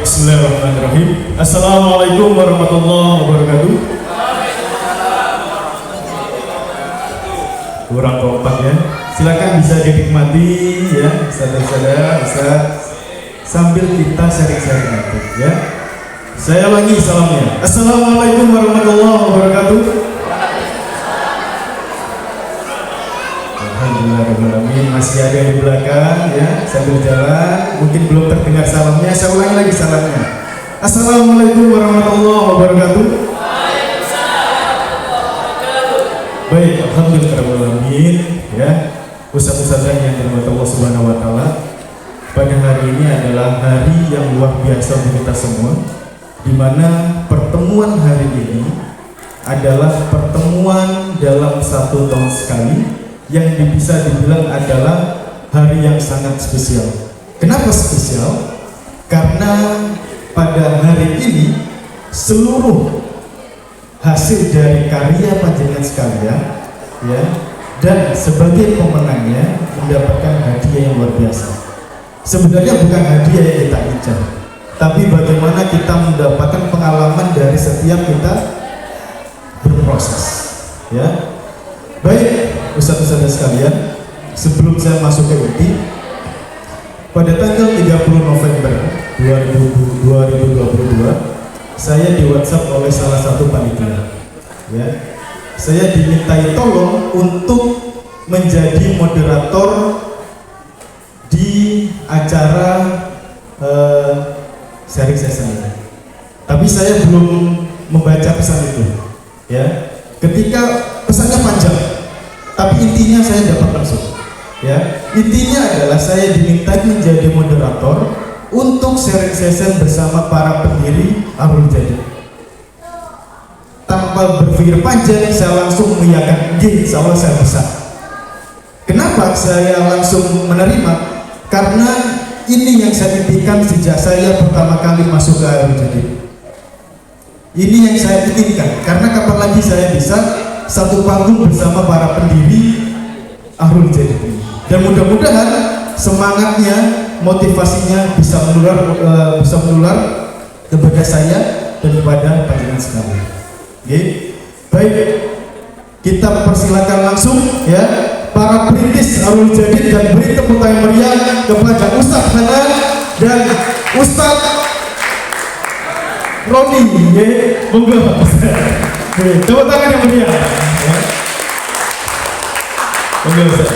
Bismillahirrahmanirrahim. Assalamualaikum warahmatullahi wabarakatuh. Kurang kompak ya. Silakan bisa dinikmati ya, saudara-saudara, Ustaz, sambil kita sharing-sharing nanti ya. Saya lagi salamnya. Assalamualaikum warahmatullahi wabarakatuh. Alhamdulillah, masih ada di belakang ya, sambil jalan. Mungkin belum terdengar salamnya, saya ulangi lagi salamnya. Assalamualaikum warahmatullahi wabarakatuh. Baik, alhamdulillah ya, ustaz-ustazah yang dirahmati Allah Subhanahu wa taala. Pada hari ini adalah hari yang luar biasa untuk kita semua, di mana pertemuan hari ini adalah pertemuan dalam 1 tahun sekali yang bisa dibilang adalah hari yang sangat spesial. Kenapa spesial? Karena pada hari ini seluruh hasil dari karya panjenengan sekalian ya, dan sebagai pemenangnya mendapatkan hadiah yang luar biasa. Sebenarnya bukan hadiah yang kita incar, tapi bagaimana kita mendapatkan pengalaman dari setiap kita berproses ya. Baik, ustaz-ustaz sekalian, sebelum saya masuk ke inti, pada tanggal 30 November 2022 saya di WhatsApp oleh salah satu panitia ya. Saya dimintai tolong untuk menjadi moderator di acara sharing session ini. Tapi saya belum membaca pesan itu ya. Ketika pesannya panjang, tapi intinya saya dapat langsung ya. Intinya adalah saya diminta menjadi moderator untuk sharing session bersama para pendiri Ahlul Jadid. Tanpa berpikir panjang, saya langsung mengiyakan, insya Allah saya bisa. Kenapa saya langsung menerima? Karena ini yang saya impikan sejak saya pertama kali masuk ke Ahlul Jadid. Ini yang saya inginkan, karena kapan lagi saya bisa satu panggung bersama para pendiri Ahlul Jadid ini. Dan mudah-mudahan semangatnya, motivasinya bisa menular kepada saya dan kepada panjenengan sekalian. Oke, baik, kita persilakan langsung ya para perintis Ahlul Jadid, dan beri tepuk tangan meriah kepada Ustaz Hanan dan Ustaz Roni ya. Monggo tepuk tangan yang meriah ya. Monggo Ustaz.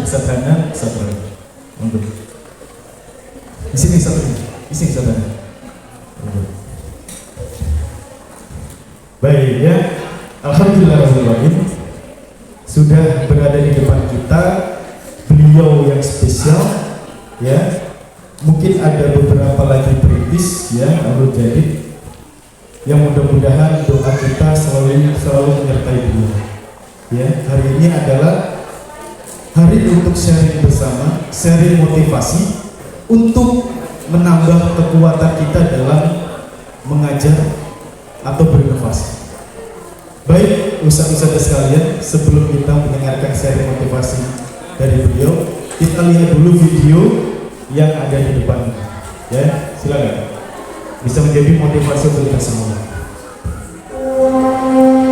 Ustaz Hanan, Ustaz Roni. Monggo. Di sini Ustaz Roni. Di sini Ustaz Hanan. Baik ya, alhamdulillahirrahmanirrahim, sudah berada di depan kita beliau yang spesial ya. Mungkin ada beberapa lagi perintis ya Ahlul Jadid yang mudah-mudahan doa kita selalu menyertai beliau ya. Hari ini adalah hari untuk sharing bersama, sharing motivasi untuk menambah kekuatan kita dalam mengajar atau berinovasi. Baik, ustaz-ustaz sekalian, sebelum kita mendengarkan sharing motivasi dari beliau, kita lihat dulu video yang ada di depan ya. Silakan, bisa menjadi motivasi untuk kita semua. Oh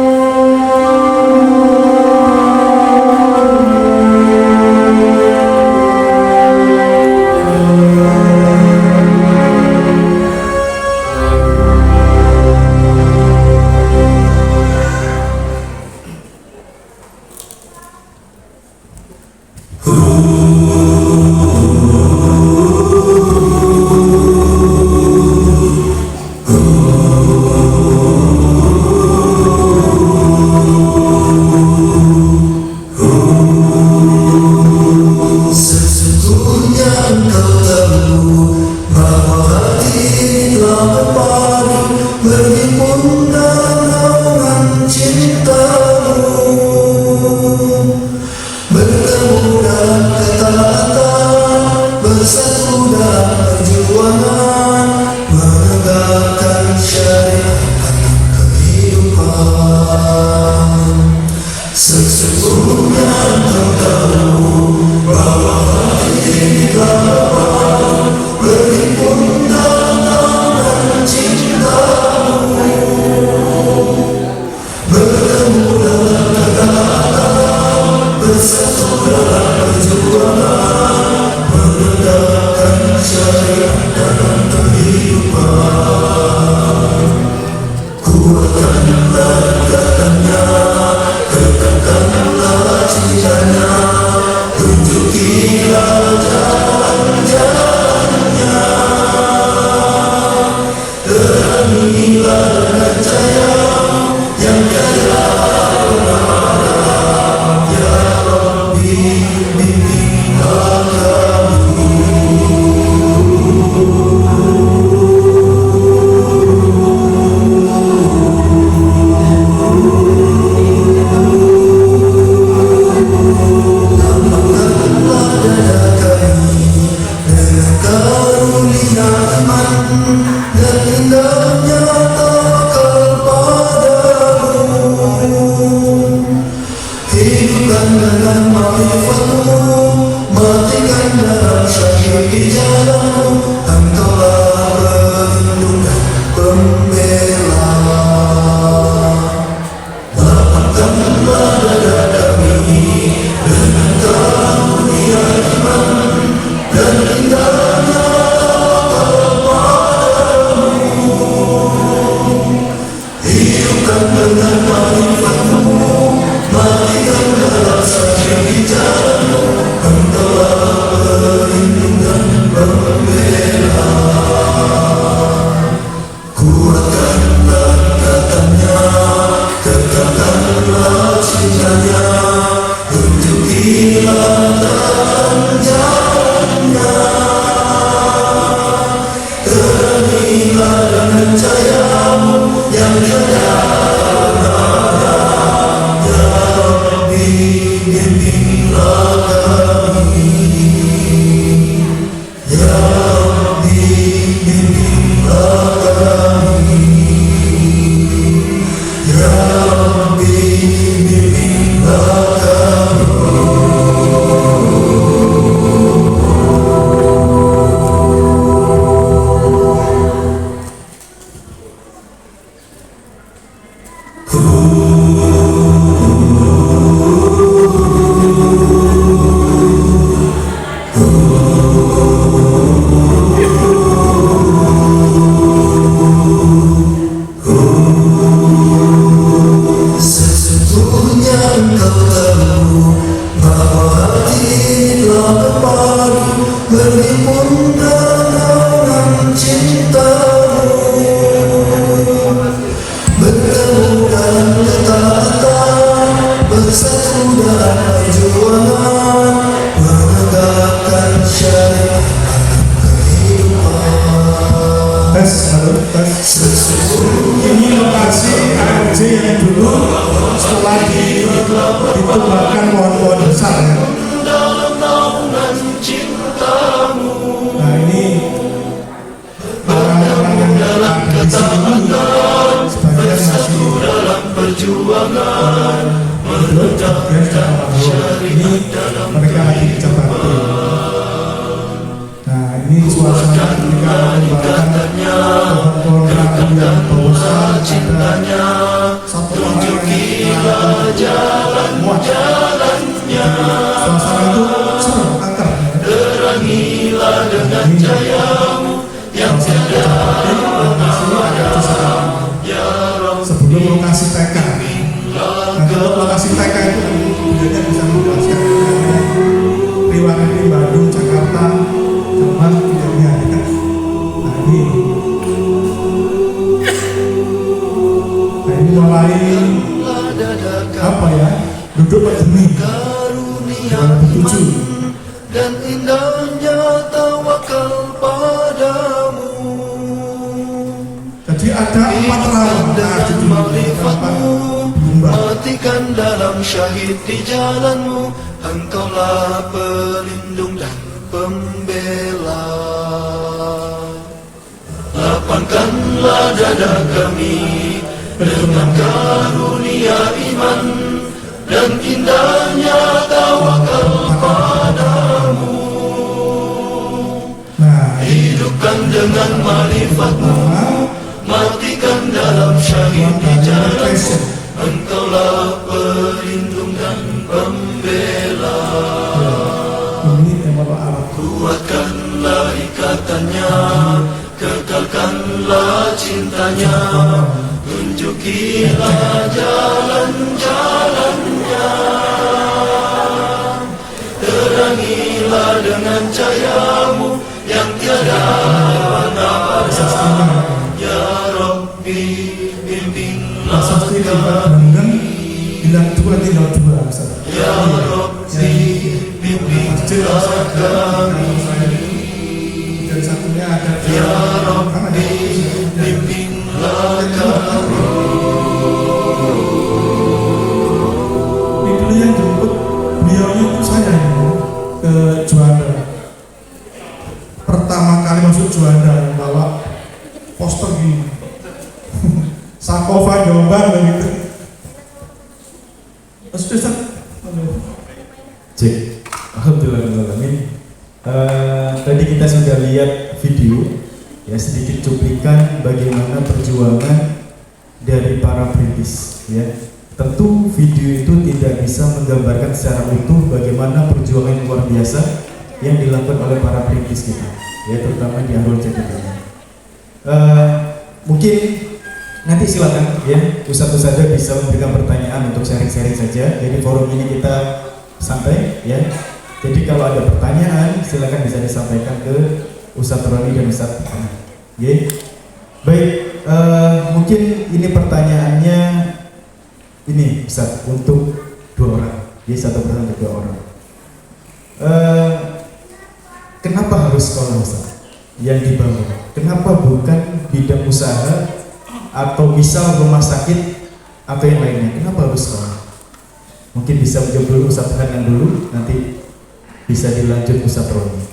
Ini lokasi ARJ yang dulu setelah ditumbangkan pohon-pohon besar ya. Nah ini orang-orang yang ada di sini sebagian masih hidup, ini mereka lagi di Jakarta. Nah ini suasana ketika membangkan pohon-pohon rambu yang besar, ada satu orang yang muat. Suasana itu seru, angker. Terangilah dengan cahayamu yang tiada sebelum lokasi TK. Nanti lokasi TK itu kemudiannya bisa menjelaskan riwayat di Bandung, Jakarta, Jerman, tidak ya. Nah ini mulai apa ya? Duduk berdemi dalam bertuju dan indahnya tawakal padamu. Jadi ada 4 rawan dan ma'rifatmu, matikan dalam syahid di jalanmu. Engkaulah pelindung dan pembela. Lapangkanlah dada kami dengan karunia iman dan indahnya tawakal padamu. Hidupkan dengan ma'rifatmu, matikan dalam syahid di jalanmu. Engkaulah pelindung dan pembela. Kuatkanlah ikatannya kekalkanlah cintanya, tunjukilah jalan-jalannya, terangilah dengan cahayamu yang tiada batas. Ya Rabbi, bimbinglah Prasasti kami. dengan bilang dua tinggal dua. Ya Rabbi, bimbinglah kami. Dan satunya ada Ya Rabbi, bimbinglah kami. ini dulu yang jemput beliaunya itu saya ke Juanda. Pertama kali masuk Juanda bawa poster gini Sakova Jombang begitu. Ustaz, Cek, alhamdulillahirrahmanirrahim. Tadi kita sudah lihat video, ya sedikit cuplikan bagaimana perjuangan dari para perintis. Ya, tentu video itu tidak bisa menggambarkan secara utuh bagaimana perjuangan yang luar biasa yang dilakukan oleh para perintis kita, ya terutama di Ahlul Jannah. Mungkin nanti silakan ya Ustadz bisa memberikan pertanyaan untuk sharing-sharing saja. Jadi forum ini kita santai ya. Jadi kalau ada pertanyaan silakan bisa disampaikan ke Ustadz Roni dan Ustadz Ahmad. Ya. Baik, mungkin ini pertanyaannya ini Ustadz untuk dua orang. Jadi satu pertanyaan untuk dua orang. Kenapa harus sekolah Ustadz yang dibangun? Kenapa bukan bidang usaha atau misal rumah sakit atau yang lainnya? Kenapa harus sekolah? Mungkin bisa menjawab dulu Ustadz Hanan dulu, nanti bisa dilanjut Ustadz Roni.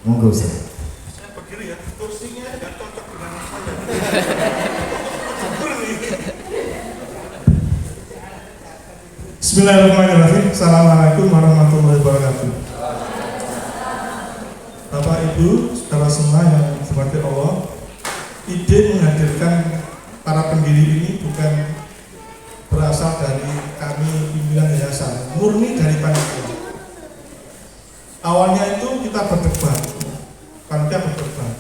Monggo Ustadz. saya berdiri ya, kursinya nggak cocok dengan saya. Bismillahirrahmanirrahim. Assalamualaikum warahmatullahi wabarakatuh. Bapak Ibu, saudara semua yang dirahmati Allah, ide menghadirkan para pendiri ini bukan berasal dari kami pimpinan yayasan, murni dari panitia. Awalnya itu kita berdebat, panitia berdebat,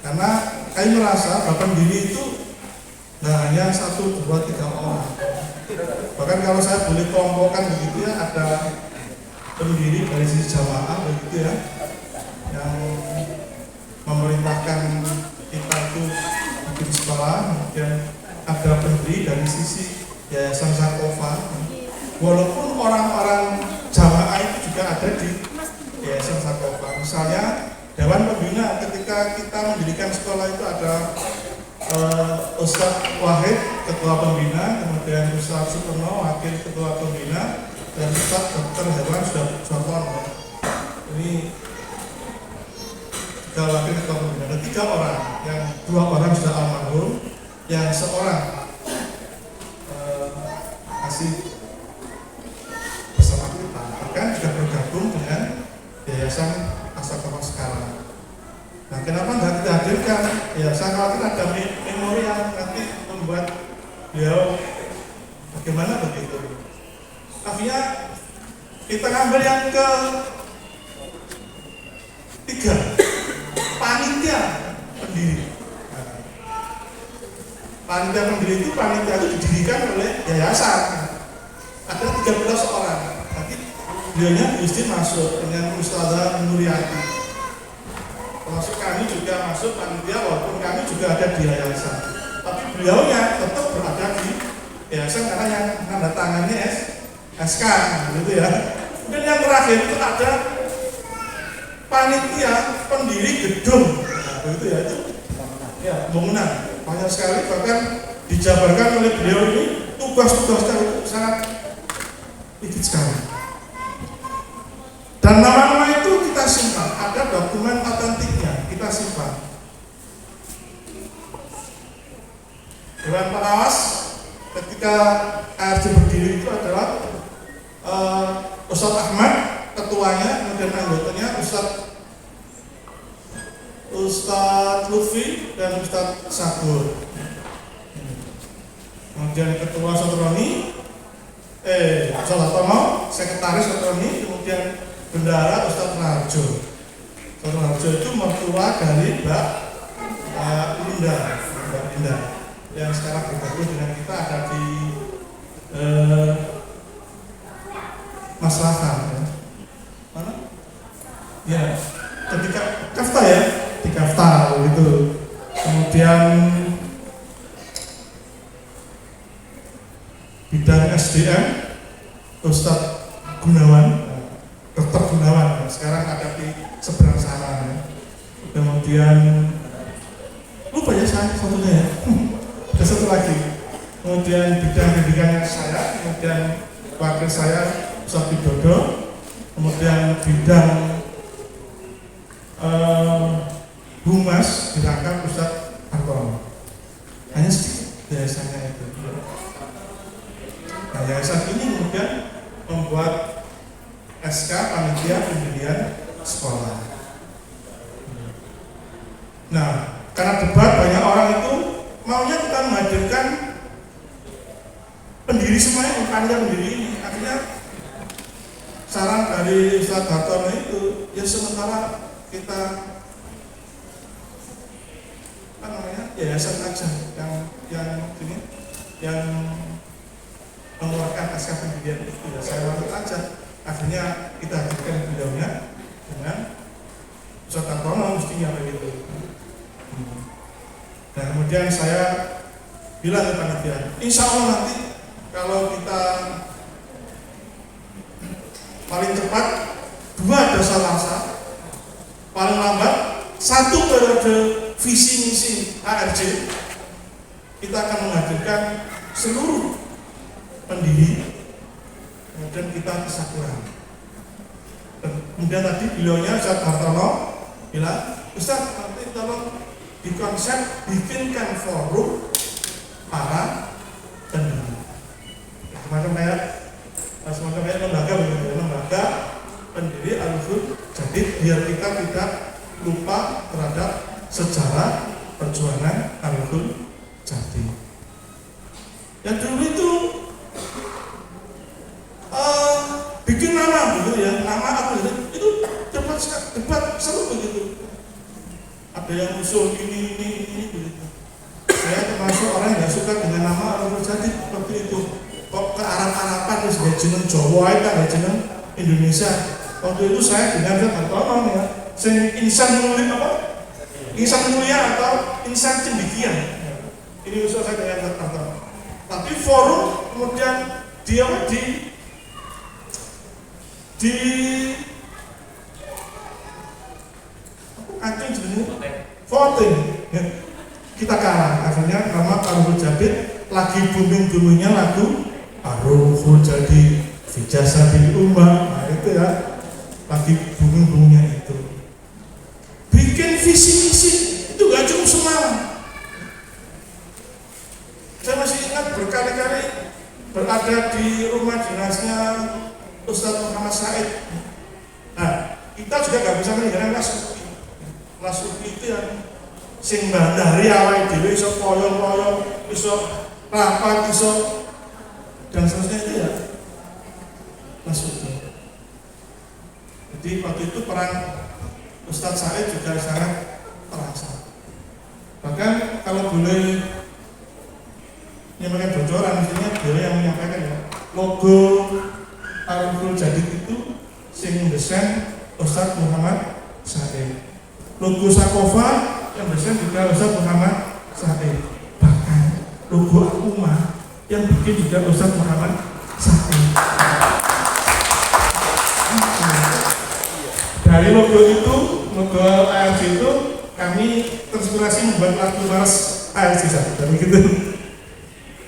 karena kami merasa bahwa pendiri itu hanya 1, 2, 3 orang. Bahkan kalau saya boleh kelompokkan begitu ya, ada pendiri dari sisi jamaah begitu ya, yang memerintahkan kita itu bikin sekolah. Kemudian ada pendiri dari sisi Yayasan Sakova, walaupun orang-orang jamaah itu juga ada di Yayasan Sakova. Misalnya Dewan Pembina, ketika kita mendirikan sekolah itu ada Ustadz Wahid, Ketua Pembina, kemudian Ustadz Superno, Wakil Ketua Pembina, dan Ustadz Dr. Herwan Sudarsono. Ini 3 wakil Ketua Pembina, ada 3 orang, yang 2 orang sudah almarhum, yang seorang masih bersama kita, bahkan juga bergabung dengan Yayasan Asakama sekarang. Nah, kenapa nggak kita hadirkan? Ya, saya khawatir ada memori yang nanti membuat beliau bagaimana begitu. Akhirnya kita ngambil yang ke 3, panitia pendiri. Nah, panitia pendiri itu didirikan oleh yayasan. Ada 13 orang. Nanti beliaunya mesti masuk dengan Ustazah Nuriyati. Termasuk kami juga masuk panitia, walaupun kami juga ada di yayasan. Tapi beliaunya tetap berada di yayasan karena yang tanda tangannya SK, gitu ya. Kemudian yang terakhir itu ada panitia pendiri gedung, nah, begitu ya, itu ya bangunan banyak sekali, bahkan dijabarkan oleh beliau ini tugas-tugasnya itu sangat sedikit sekali. Dan nama-nama itu kita simpan, ada dokumen otentiknya, kita simpan. Dewan Pengawas ketika ARJ berdiri itu adalah Ustadz Ahmad, ketuanya, kemudian anggotanya Ustadz Lutfi dan Ustadz Sagur. Kemudian ketua Sotroni, Ustadz Tomo, sekretaris Sotroni, kemudian bendara Ustadz Narjo. Harjo itu mertua dari Mbak Linda, yang sekarang bergabung dengan kita ada di Maslahan. Ya. Mana? Ya, ketika Kafta ya, di Kafta gitu. Kemudian bidang SDM Ustadz Gunawan, Dr. Gunawan, sekarang ada di seberang sana. Ya. Kemudian lupa ya saya satunya ya, ada satu lagi. Kemudian bidang pendidikannya saya, kemudian wakil saya Ustadz Widodo, kemudian bidang Humas dirangkap Ustadz Hartono. Hanya sedikit yayasannya itu. Nah, yayasan ini kemudian membuat SK Panitia Pendirian Sekolah. Nah, karena debat banyak orang itu maunya kita menghadirkan pendiri semuanya, panitia pendiri ini. Akhirnya saran dari Ustadz Hartono itu, ya sementara kita yayasan aja yang mengeluarkan SK pendirian itu, ya saya masuk aja. Akhirnya kita hadirkan beliaunya dengan Ustadz Hartono mestinya begitu. Nah, kemudian saya bilang ke panitia, insya Allah nanti kalau kita paling cepat 2 dosa lasa, paling lambat 1 periode visi misi ARJ, kita akan menghadirkan seluruh pendiri, kemudian kita kesatuan. Kemudian tadi beliaunya Ustadz Hartono bilang, Ustadz nanti tolong dikonsep bikinkan forum para pendiri, semacam kayak lembaga begitu, lembaga pendiri Al-Hud. Jadi biar kita tidak lupa terhadap sejarah perjuangan Al-Hud Jati. Yang dulu itu bikin nama gitu ya, nama apa gitu, itu debat seru begitu. Ada yang usul ini begitu. Saya termasuk orang yang nggak suka dengan nama Al-Hud Jati seperti itu. Kok ke Arab-Araban terus gak jeneng Jawa itu gak jeneng Indonesia. Waktu itu saya dengan Hartono ya, insan mulia atau insan cendekian. Ini usul saya dengan Hartono. Tapi forum kemudian dia di acung jenisnya voting ya. Kita kalah. Akhirnya nama Al-Hud Jati lagi booming-boomingnya lagu Al-Hud Jati Fijasabil Ummah. Nah itu ya, lagi booming-boomingnya itu. Bikin visi misi itu gak cukup semalam. Saya masih ingat berkali-kali berada di rumah dinasnya Ustadz Muhammad Said. Nah, kita juga gak bisa meninggalkan Mas Uki itu yang sing bandari awake dhewe iso koyo-koyo, iso rapat, iso dan seterusnya itu ya Mas Uki. Jadi waktu itu peran Ustadz Said juga sangat terasa. Bahkan kalau boleh menyampaikan bocoran, mestinya beliau yang menyampaikan ya, logo Al-Hud Jati itu sing desain Ustadz Muhammad Said. Logo Sakofa yang desain juga Ustadz Muhammad Said. Bahkan logo Al-Ummah yang bikin juga Ustadz Muhammad Said. Dari logo itu, logo ALC itu kami terinspirasi membuat lagu Mas ALC dan begitu.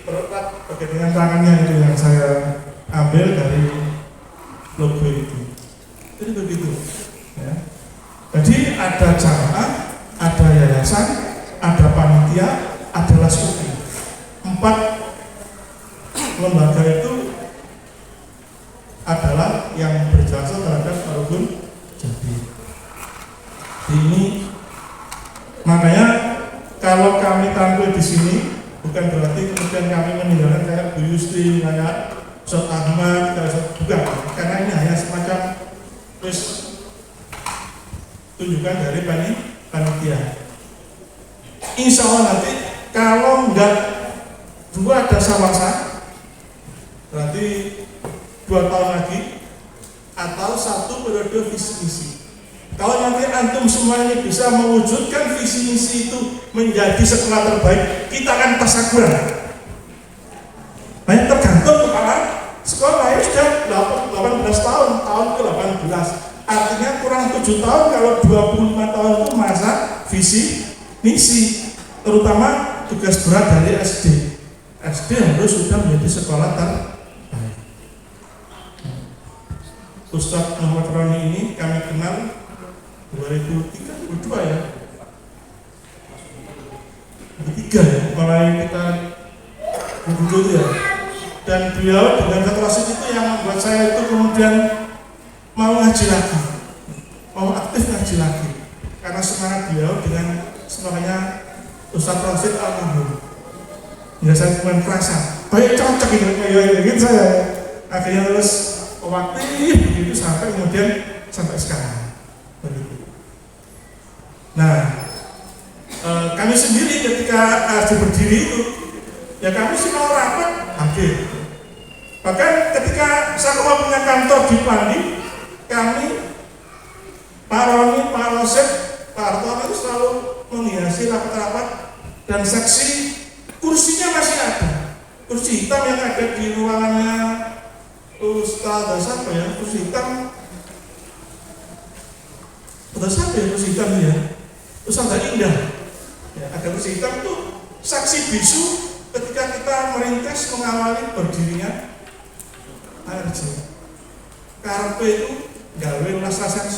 Berat bagian dengan tangannya itu yang saya ambil dari logo itu. Jadi begitu. Ya. Jadi ada jamaah, ada yayasan, ada panitia, ada lasuki. 4 lembaga itu adalah yang berjasa terhadap Al-Hud Jati. Ini makanya kalau kami tampil di sini bukan berarti kemudian kami meninggalkan kayak Bu Yustri, kayak Ustadz Ahmad, bukan, karena ini hanya semacam terus tunjukkan dari panitia. Insya Allah nanti kalau enggak 2 dasar masa, berarti 2 tahun lagi, atau 1 periode visi misi. Kalau nanti antum semuanya bisa mewujudkan visi misi itu menjadi sekolah terbaik, kita akan tasyakuran. Nah, tergantung kepala sekolah ya sudah 18 tahun, tahun ke-18. Artinya kurang 7 tahun kalau 25 tahun itu masa visi misi, terutama tugas berat dari SD. SD harus sudah menjadi sekolah terbaik. Ustadz Muhammad Roni ini kami kenal 2003-2002 ya, 2003 ya, mulai kita duduk ya. Dan beliau dengan keterangan itu yang membuat saya itu kemudian mau ngaji lagi, mau aktif ngaji lagi, karena semangat beliau dengan semangatnya Ustadz Rasid Al-Mahmud. Ya saya cuma merasa, baik cocok ini kayak gitu saya. Akhirnya terus waktu begitu sampai kemudian sampai sekarang. Begitu. Nah, kami sendiri ketika berdiri itu, ya kami sih mau rapat hadir. Bahkan ketika saya mau punya kantor di Pandi, kami Pak Roni, Pak Rosid, Pak Artono itu selalu menghiasi rapat-rapat dan seksi kursinya masih ada. Kursi hitam yang ada di ruangannya Ustaz apa ya, kursi hitam. Ustaz apa ya kursi hitam ya? Ustaz Indah. Ya, ada kursi hitam itu saksi bisu ketika kita merintis mengawali berdirinya ARJ. Karpe itu gawe ulas-ulasan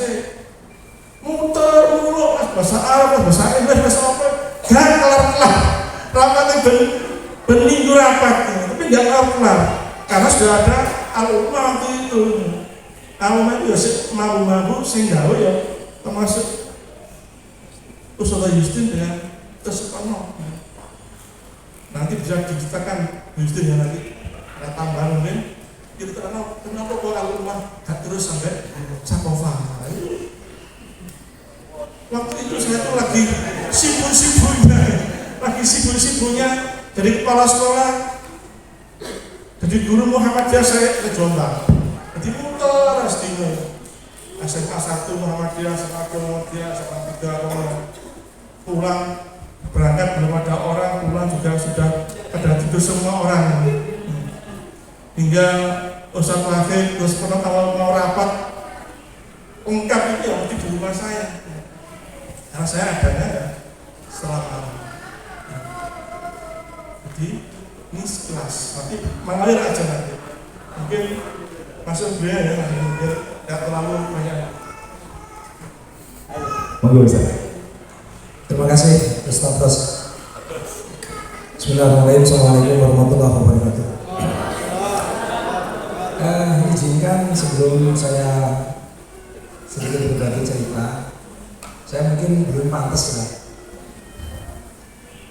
muter mulu bahasa Arab, bahasa Inggris, bahasa apa, gak kelar-kelar. Rapatnya minggu rapat, tapi gak kelar-kelar karena sudah ada al-umma waktu itu. Al-umma itu ya mabu-mabu sing gawe ya termasuk Ustaz Yustin dengan Tesukono. Nanti bisa diceritakan Yustin ya, nanti ada tambahan mungkin. Kita kenapa kok al-umma gak terus sampai Sakofa. Waktu itu saya tuh lagi sibuk-sibuknya jadi kepala sekolah, jadi guru Muhammadiyah saya ke Jombang. Jadi muter aslinya SMA 1 Muhammadiyah, SMA 2 Muhammadiyah, SMA 3 pulang berangkat belum ada orang, pulang juga sudah pada tidur semua orang. Hingga Ustaz Wahid terus pernah kalau mau rapat ungkap itu ya di rumah saya. Karena saya adanya ya selama jadi ini sekelas, nanti mengalir aja nanti. Mungkin masuk biaya ya, biar tidak terlalu banyak. Monggo Ustaz. Terima kasih Ustaz Ros. Bismillahirrahmanirrahim. Assalamualaikum warahmatullahi wabarakatuh. Izinkan sebelum saya sedikit berbagi cerita, saya mungkin belum pantas lah.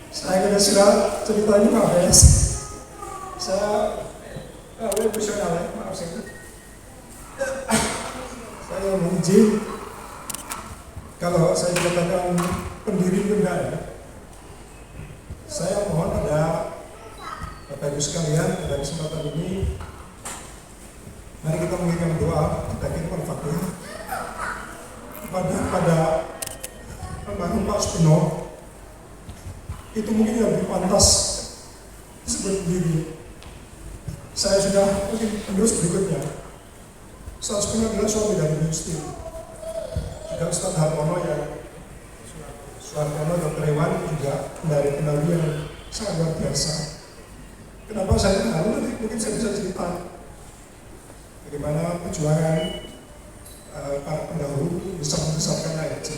Saya kena sudah cerita ini maaf ya. Saya profesional ya, maaf saya. Saya mohon izin kalau saya dikatakan pendiri enggak ya. Saya mohon pada Bapak Ibu sekalian pada kesempatan ini, mari kita mengirimkan doa, kita kirimkan Al-Fatihah pada almarhum Pak Supono. Itu mungkin yang lebih pantas seperti diri. Saya sudah mungkin penerus berikutnya. Ustaz Supono adalah suami dari Yustin. Juga Ustaz Hartono yang Suhartono Dr. Iwan juga dari pendahulu yang sangat luar biasa. Kenapa saya kenal? Nanti mungkin saya bisa cerita bagaimana perjuangan para pendahulu bisa membesarkan ARJ.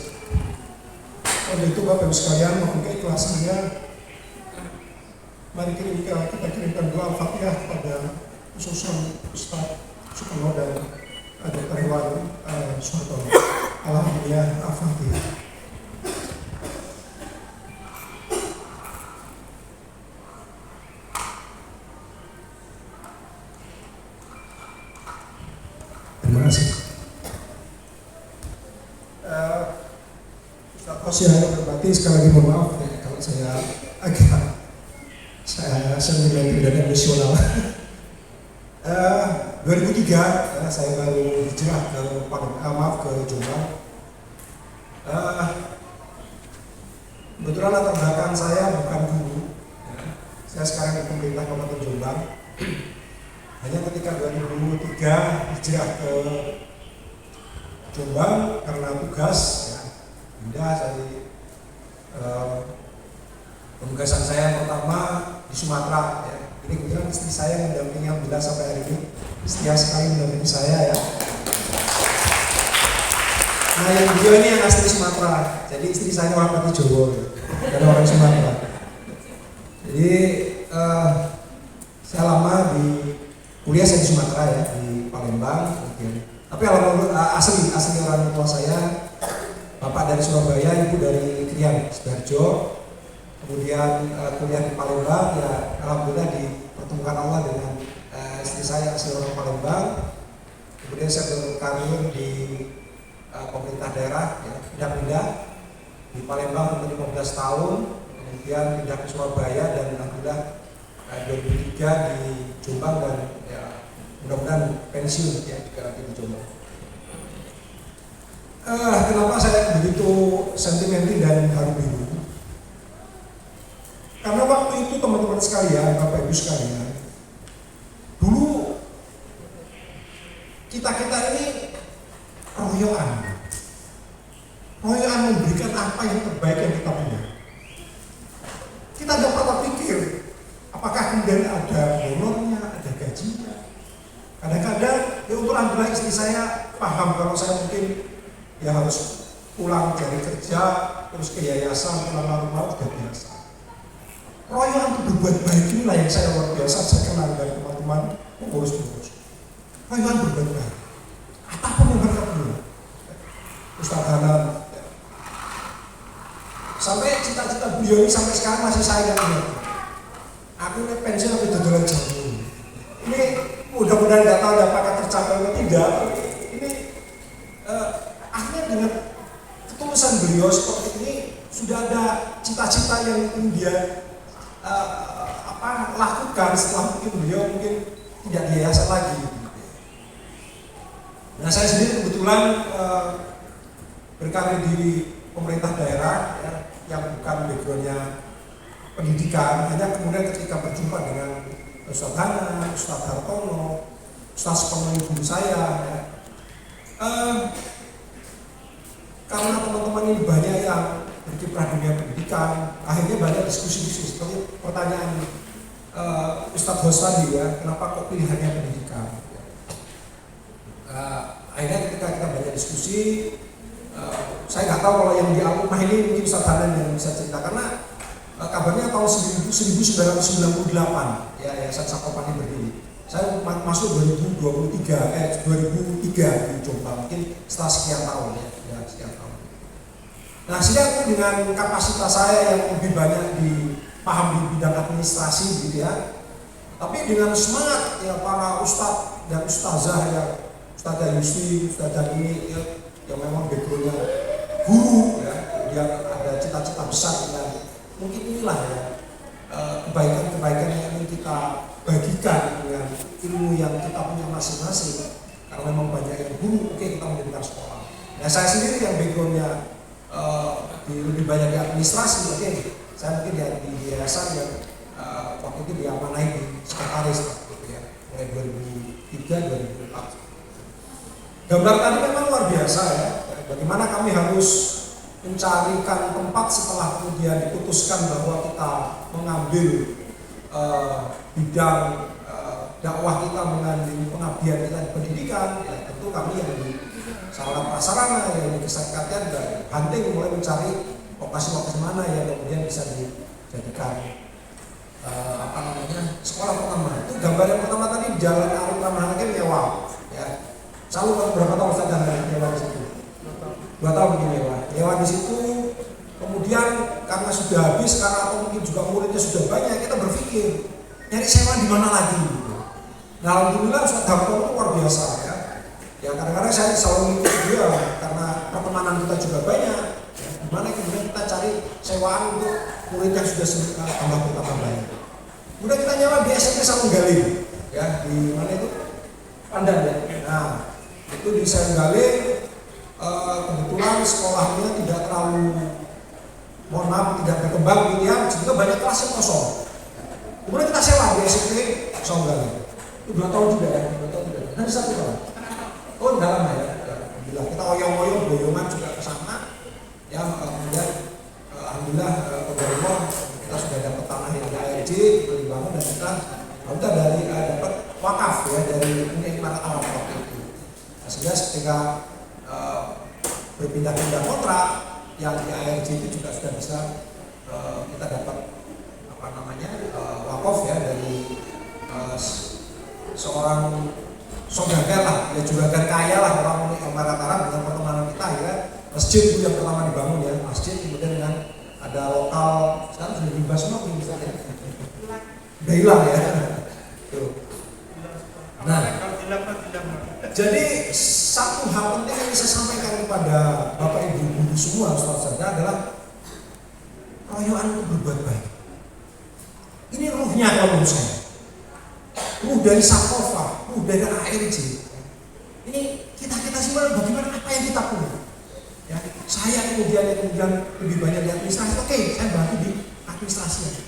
Oleh itu Bapak Ibu sekalian, mohon keikhlasannya, mari kita kirimkan doa Al-Fatihah pada khususan Ustaz Supono dan Dr. Iwan Suhartono. Alhamdulillah, Al-Fatihah. Terima kasih. Masih yang berbakti, sekali lagi mohon maaf ya, kalau saya agak sentimental dan emosional. 2003 ya, saya baru hijrah ke ke Jombang. Kebetulan latar belakang saya bukan guru. Ya. Saya sekarang di pemerintah Kabupaten Jombang. Hanya ketika 2003 hijrah ke Jombang karena tugas, ya, pindah dari penugasan saya pertama di Sumatera. Ya. Ini kebetulan istri saya mendampingi alhamdulillah sampai hari ini, setia sekali mendampingi saya ya. Nah yang beliau ini yang asli Sumatera, jadi istri saya orang Pati Jowo, dan orang Sumatera. Jadi saya lama di kuliah saya di Sumatera ya, di Palembang. Tapi alhamdulillah asli orang tua saya, bapak dari Surabaya, ibu dari Krian Sidoarjo. Kemudian kuliah di Palembang, ya alhamdulillah dipertemukan Allah dengan istri saya asli orang Palembang. Kemudian saya berkarir di pemerintah daerah, ya, pindah-pindah di Palembang untuk 15 tahun, kemudian pindah ke Surabaya dan alhamdulillah 2003 di Jombang dan ya, mudah-mudahan pensiun ya juga di Jombang. Kenapa saya begitu sentimental dan haru biru? Karena waktu itu teman-teman sekalian, Bapak Ibu sekalian, dulu kita ini royoan memberikan apa yang terbaik yang kita punya. Kita tidak pernah pikir apakah kemudian ada honornya, ada gajinya. Kadang-kadang ya untuk alhamdulillah istri saya paham kalau saya mungkin ya harus pulang dari kerja terus ke yayasan, pulang rumah sudah biasa. Royoan untuk berbuat baik inilah yang saya luar biasa saya kenal dari teman-teman pengurus-pengurus. Royoan berbuat baik, apapun yang mereka punya. Ustaz Hanan, sampai cita-cita beliau ini sampai sekarang masih saya ingat. Aku ini pensiun tapi dodolan jamu. Ini mudah-mudahan nggak tahu apakah tercapai atau tidak. Ini akhirnya dengan ketulusan beliau seperti ini sudah ada cita-cita yang ingin dia lakukan setelah mungkin beliau tidak di yayasan lagi. Nah saya sendiri kebetulan berkarir di pemerintah daerah ya, yang bukan backgroundnya pendidikan, hanya kemudian ketika berjumpa dengan Ustaz Hana, Ustaz Hartono, Ustaz pemimpin saya ya, karena teman-teman ini banyak yang berkiprah dunia pendidikan, akhirnya banyak diskusi-diskusi seperti pertanyaan Ustadz Hos tadi ya, kenapa kok pilihannya pendidikan? Akhirnya ketika kita banyak diskusi, saya nggak tahu kalau yang di Alumah ini mungkin Ustadz Hanan yang bisa cerita karena kabarnya tahun 1998 ya Yayasan Sakopani berdiri. Saya masuk 2003 di Jombang, mungkin setelah sekian tahun ya sekian tahun. Nah, sehingga dengan kapasitas saya yang lebih banyak dipaham di bidang administrasi gitu ya, tapi dengan semangat ya para ustadz dan ustazah ya, Ustazah Yusri, Ustazah ini ya, yang memang backgroundnya guru ya, yang ada cita-cita besar dan mungkin inilah ya kebaikan-kebaikan yang ingin kita bagikan dengan ilmu yang kita punya masing-masing. Karena memang banyak yang guru, oke kita mendirikan sekolah. Nah saya sendiri yang backgroundnya lebih banyak di administrasi, oke saya mungkin di yayasan yang waktu itu diamanai di sekretaris gitu ya, mulai 2003-2004. Gambar tadi memang luar biasa ya, bagaimana kami harus mencarikan tempat setelah kemudian diputuskan bahwa kita mengambil bidang dakwah kita, mengambil pengabdian kita di pendidikan, ya tentu kami yang di sarana prasarana yang di kesekatan dan hunting mulai mencari lokasi-lokasi mana yang kemudian bisa dijadikan sekolah pertama. Itu gambar yang pertama tadi di Jalan Arif Rahman mewah ya. Selalu berapa tahun saya dan mewah di situ? 2 tahun mungkin mewah di situ. Kemudian karena sudah habis, karena atau mungkin juga muridnya sudah banyak, kita berpikir nyari sewa di mana lagi gitu. Nah alhamdulillah Ustaz Hartono luar biasa ya. Ya kadang-kadang saya selalu mengikuti dia karena pertemanan kita juga banyak. Gimana kemudian kita cari sewaan untuk murid yang sudah tambah banyak. Kemudian kita nyawa di SMP Sarunggaling, ya di mana itu? Pandan ya. Nah itu di Sarunggaling kebetulan sekolahnya tidak terlalu, mohon maaf, tidak berkembang gitu ya, sehingga banyak kelas yang kosong. Kemudian kita sewa di SMP Sarunggaling. Itu 2 tahun juga ya, 2 tahun juga. Nanti 1 tahun. Oh udah lama ya. Alhamdulillah kita oyong-oyong boyongan juga ke sana. Ya kemudian alhamdulillah kemudian kita sudah dapat tanah yang ARJ, kita dibangun dan kita dari dapat wakaf ya dari Imarat Arab waktu itu. Nah, sehingga ketika berpindah-pindah kontrak yang di ARJ itu juga sudah bisa kita dapat wakaf ya dari seorang saudagar lah, ya juragan kaya lah orang Imarat Arab dengan pertemanan kita ya. Masjid itu yang pertama dibangun ya, masjid kemudian dengan ada lokal sekarang sudah dibahas lagi misalnya, udah hilang ya. Tuh. Nah, jadi satu hal penting yang saya sampaikan kepada Bapak Ibu guru semua, saudara adalah royoan itu berbuat baik. Ini ruhnya kalau menurut saya. Ruh dari Sakofa, ruh dari ARJ. Ini kita semua bagaimana apa yang kita punya. Ya, saya kemudian lebih banyak di administrasi. Oke, saya bantu di administrasi.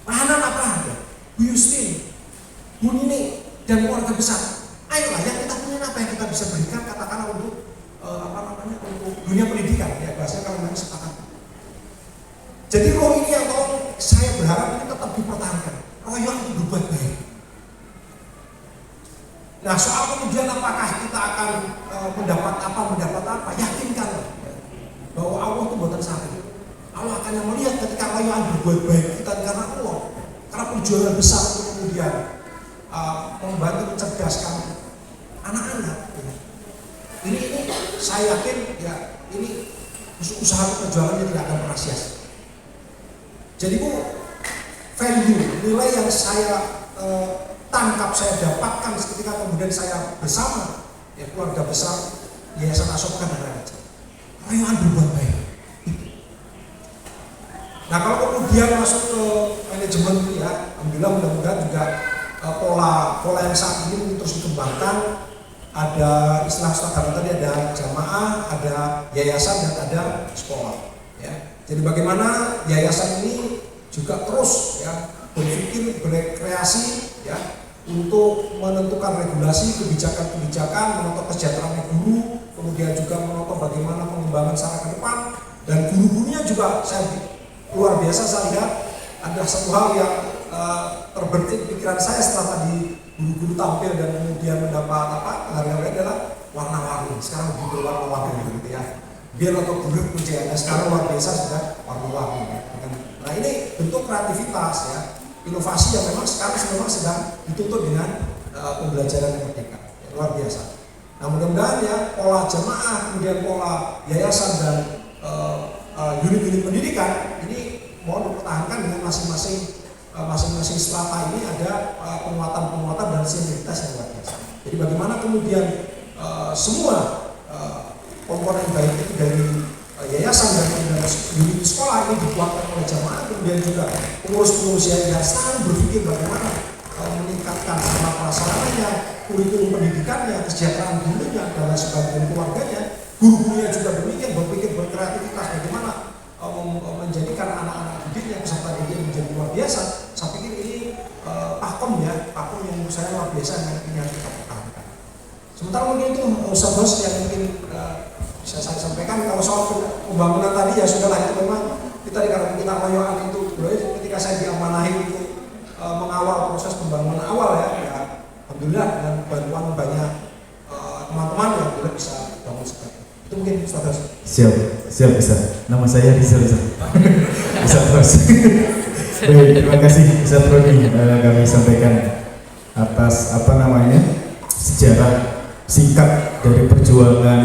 Pak Hanan apa ada? Bu Yustin, Bu Nini dan keluarga besar. Ayolah yang kita punya apa yang kita bisa berikan katakanlah untuk untuk dunia pendidikan ya bahasanya kalau memang sepakat. Jadi roh ini yang tolong saya berharap ini tetap dipertahankan. Royong itu berbuat baik. Nah soal kemudian apakah kita akan mendapat apa, yakinkanlah bahwa Allah itu buatan saya. Allah akan yang melihat ketika royongan berbuat baik kita karena Allah, karena perjuangan besar untuk kemudian membantu mencerdaskan anak-anak. Ini saya yakin ya ini usaha perjuangannya tidak akan pernah sia-sia. Jadi Bu, value nilai yang saya tangkap, saya dapatkan ketika kemudian saya bersama ya keluarga besar Yayasan Asoka dan ARJ. Royongan berbuat baik. Nah kalau kemudian masuk ke manajemen ya, alhamdulillah mudah-mudahan juga pola yang saat ini terus dikembangkan. Ada istilah sekarang tadi ada jamaah, ada yayasan dan ada sekolah. Ya. Jadi bagaimana yayasan ini juga terus ya berpikir berkreasi ya untuk menentukan regulasi kebijakan-kebijakan, menentukan kesejahteraan guru, kemudian juga menentukan bagaimana pengembangan secara ke depan, dan guru-gurunya juga saya luar biasa saya lihat ada satu hal yang terbertik pikiran saya setelah tadi guru-guru tampil dan kemudian mendapat penghargaan adalah warna-warni. Sekarang begitu warna-warni gitu ya. Biar untuk guru ujiannya sekarang luar biasa sudah warna-warni. Nah ini bentuk kreativitas ya, inovasi yang memang sekarang sedang dituntut dengan pembelajaran yang merdeka, ya, luar biasa. Nah mudah-mudahan ya pola jamaah, kemudian pola yayasan dan unit-unit pendidikan ini mohon dipertahankan dengan masing-masing strata ini ada penguatan dan sinergitas yang luar biasa. Jadi bagaimana kemudian semua komponen baik itu dari yayasan dan unit sekolah ini dikuatkan oleh jamaah, kemudian juga pengurus-pengurus yayasan selalu berpikir bagaimana meningkatkan sarana prasarananya, kurikulum pendidikannya, kesejahteraan gurunya dan sebagainya, keluarganya. Guru-gurunya juga berpikir berkreativitas bagaimana menjadikan anak-anak didiknya, peserta didik menjadi luar biasa. Saya pikir ini pakem yang menurut saya luar biasa yang ingin kita pertahankan. Sementara mungkin itu Ustaz yang mungkin bisa saya sampaikan. Kalau soal pembangunan tadi ya sudahlah, itu memang kita dikatakan kita royoan itu. Ketika saya diamanahi untuk mengawal proses pembangunan awal ya alhamdulillah dengan bantuan banyak teman-teman yang boleh bisa bangun sekarang. Itu mungkin Ustaz. Siap Ustaz. Nama saya Rizal Ustaz terus. Baik, terima kasih Ustaz Roni kami sampaikan atas sejarah singkat dari perjuangan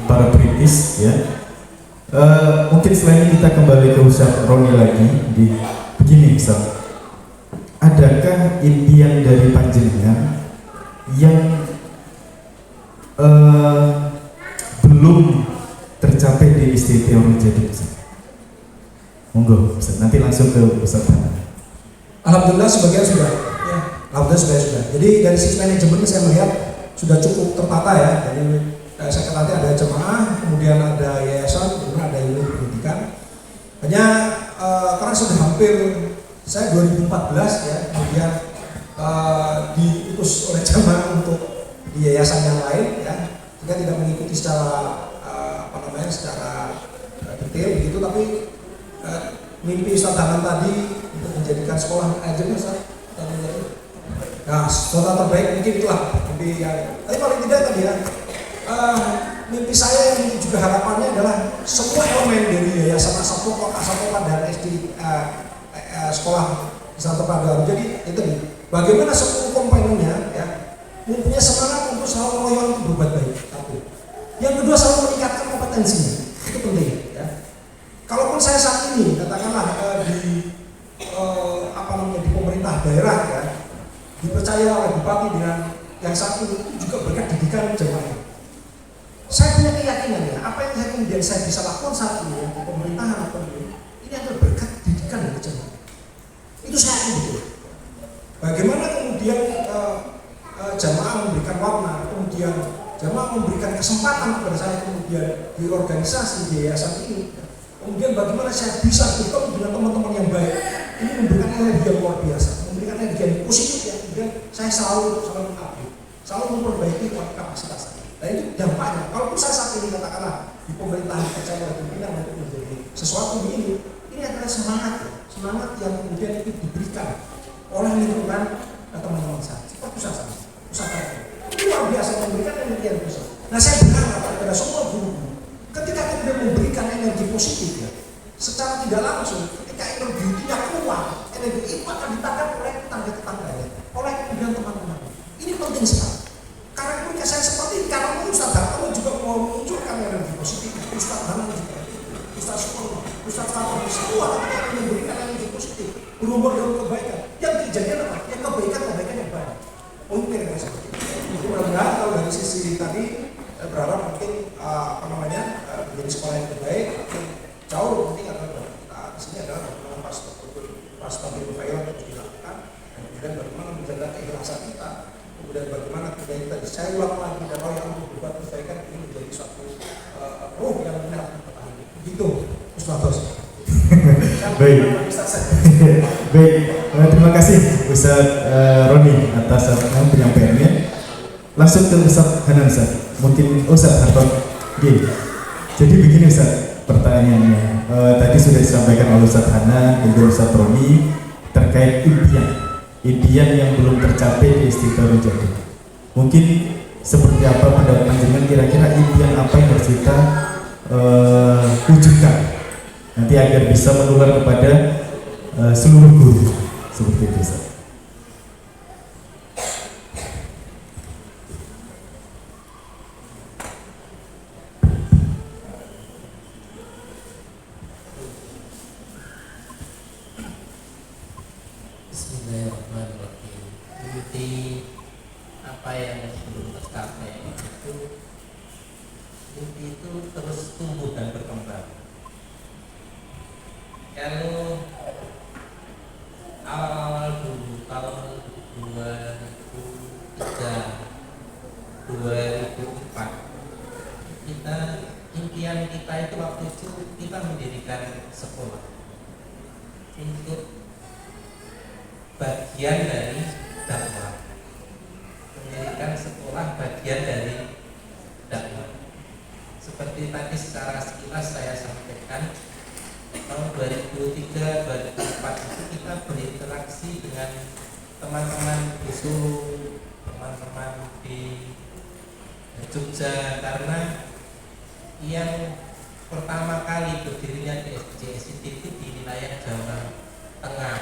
para British ya. Mungkin selain ini kita kembali ke Ustaz Roni lagi begini Ustaz. Adakah impian dari panjenengan yang belum tercapai di istiqomah jadi Ustaz? Monggo Ustaz, nanti langsung ke Ustaz Hana. Alhamdulillah sebagian sudah, ya. Alhamdulillah sebagian sudah. Jadi dari sisi manajemen saya melihat sudah cukup tertata ya. Jadi saya kata nanti ada jemaah, kemudian ada yayasan, kemudian ada unit pendidikan. Hanya karena sudah hampir saya 2014 ya, kemudian diutus oleh jemaah untuk di yayasan yang lain ya, sehingga tidak mengikuti secara secara detail begitu, tapi mimpi Ustaz Hanan tadi untuk menjadikan sekolah ajarnya Ustaz. Nah, sekolah terbaik mungkin itulah mimpi yang. Tapi paling tidak tadi ya, mimpi saya yang juga harapannya adalah semua elemen dari yayasan Asal dan SD sekolah Islam Terpadu. Jadi itu nih, bagaimana 10 komponennya ya mempunyai semangat untuk selalu meroyong untuk berbuat baik. Satu. Yang kedua selalu meningkatkan kompetensinya, itu penting ya. Kalaupun saya saat ini katakanlah di di pemerintah daerah ya, dipercaya oleh bupati dengan yang saat ini itu juga berkat didikan jemaah. Saya punya keyakinan ya, apa yang kemudian saya bisa lakukan saat ini ya, di pemerintahan atau ini adalah berkat didikan dari jemaah. Itu saya yakin betul. Bagaimana kemudian jamaah memberikan warna, kemudian jamaah memberikan kesempatan kepada saya kemudian di organisasi di yayasan ini. Kemudian bagaimana saya bisa bertemu dengan teman-teman yang baik, ini memberikan energi yang luar biasa, memberikan energi yang positif ya. Kemudian saya selalu mengupgrade, selalu memperbaiki kapasitas saya. Nah itu dampaknya. Kalaupun saya saat ini katakanlah di pemerintahan percaya oleh pimpinan untuk menjadi sesuatu ini adalah semangat yang kemudian itu diberikan oleh lingkungan teman-teman saya. Seperti usaha itu luar biasa memberikan energi yang besar. Nah saya berharap kepada semua guru ketika kemudian memberikan energi positif ya, secara tidak langsung ketika energi tidak keluar, energi itu akan ditangkap oleh tetangga-tetangganya, oleh kemudian teman-teman. Ini penting sekali. Karena kemudian saya seperti ini, karena Ustaz Hanan juga mau menunjukkan energi positif, Ustaz Hanan juga, Ustaz Syukur, Ustaz Fatul, semua ketika memberikan energi positif, berumur dengan kebaikan. Yang terjadi apa? Yang kebaikan yang banyak. Mungkin yang seperti itu. Mudah-mudahan kalau dari sisi tadi berharap mungkin menjadi sekolah yang terbaik, mungkin jauh lebih penting adalah di sini adalah bagaimana pas tampil berfairan harus dilakukan, dan kemudian bagaimana menjaga keikhlasan kita, kemudian bagaimana kita saya ulang lagi dan roh yang untuk berbuat kebaikan ini menjadi suatu ruh yang benar bertahan. Begitu, Ustaz. Baik. Baik, terima kasih Ustaz Roni atas penyampaiannya. Langsung ke Ustaz Hanan Ustaz. Mungkin Ustaz Harton. Jadi begini Ustaz pertanyaannya. Tadi sudah disampaikan oleh Ustaz Hanan dan Ustaz Roni terkait impian yang belum tercapai di Istiqomah Jadi. Mungkin seperti apa pendapat panjenengan, kira-kira impian apa yang harus kita wujudkan nanti agar bisa menular kepada seluruh guru seperti itu Ustaz. Bismillahirrahmanirrahim. Mimpi apa yang belum tercapai mimpi itu terus tumbuh dan berkembang. Kalau awal-awal dulu tahun 2003 2004 impian kita itu waktu itu kita mendirikan sekolah untuk bagian dari dakwah, mendirikan sekolah bagian dari dakwah. Seperti tadi secara sekilas saya sampaikan, tahun 2003-2004 itu kita berinteraksi dengan teman-teman di Solo, teman-teman di Jogja, karena yang pertama kali berdirinya di JSIT itu di wilayah Jawa Tengah,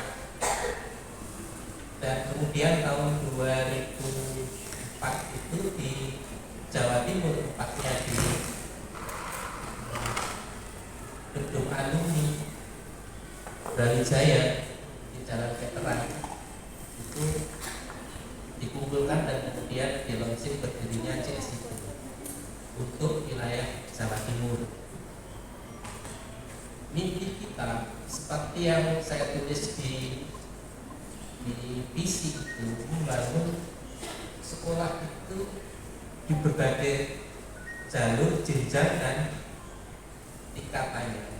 dan kemudian tahun 2004 itu di Jawa Timur, tepatnya di gedung alumni Brawijaya di Jalan Veteran itu dikumpulkan dan kemudian dilaunching berdirinya JSIT untuk wilayah Jawa Timur. mimpi kita seperti yang saya tulis di visi itu, membangun sekolah itu di berbagai jalur, jenjang dan tingkatannya.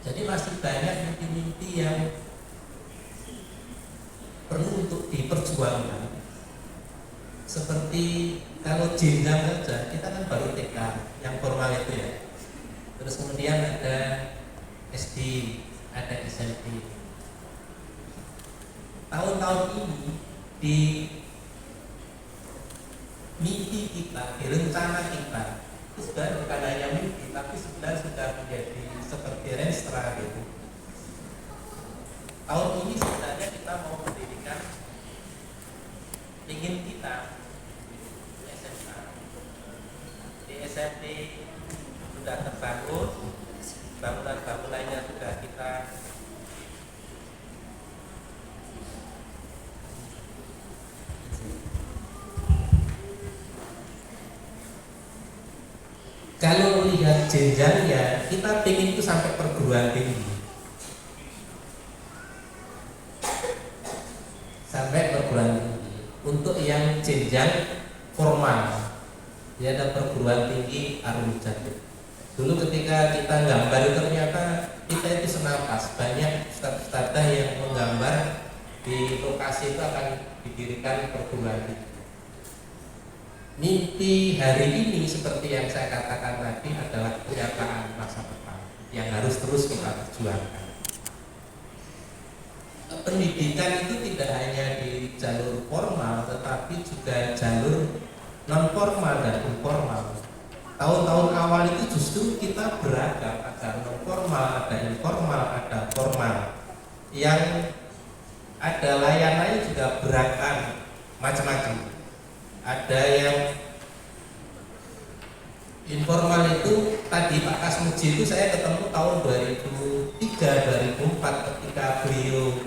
Jadi masih banyak mimpi-mimpi yang perlu untuk diperjuangkan. Seperti kalau jenjang saja, kita kan baru TK yang formal itu ya. Terus kemudian ada SD, ada SMP. Tahun-tahun ini di mimpi kita, di rencana kita, itu sebenarnya bukan hanya mimpi, tapi sebenarnya sudah menjadi seperti renstra gitu. Tahun ini sebenarnya kita mau mendirikan, ingin kita di SMA, di SMP sudah terbangun, bangunan-bangunannya sudah kita kalau lihat jenjangnya, kita ingin itu sampai perguruan tinggi. Sampai perguruan tinggi. Untuk yang jenjang formal, ya ada perguruan tinggi Arunjati. Dulu ketika kita gambar, ternyata kita itu senapas. Banyak ustadz-ustadzah yang menggambar di lokasi itu akan didirikan perguruan tinggi. Mimpi hari ini seperti yang saya katakan tadi adalah kenyataan masa depan yang harus terus kita perjuangkan. Pendidikan itu tidak hanya di jalur formal, tetapi juga jalur non formal dan informal. Tahun-tahun awal itu justru kita beragam, ada non formal, ada informal, ada formal. Yang ada layanannya juga beragam, macam-macam. Ada yang informal itu tadi Pak Kasmuji itu saya ketemu tahun 2003-2004 ketika beliau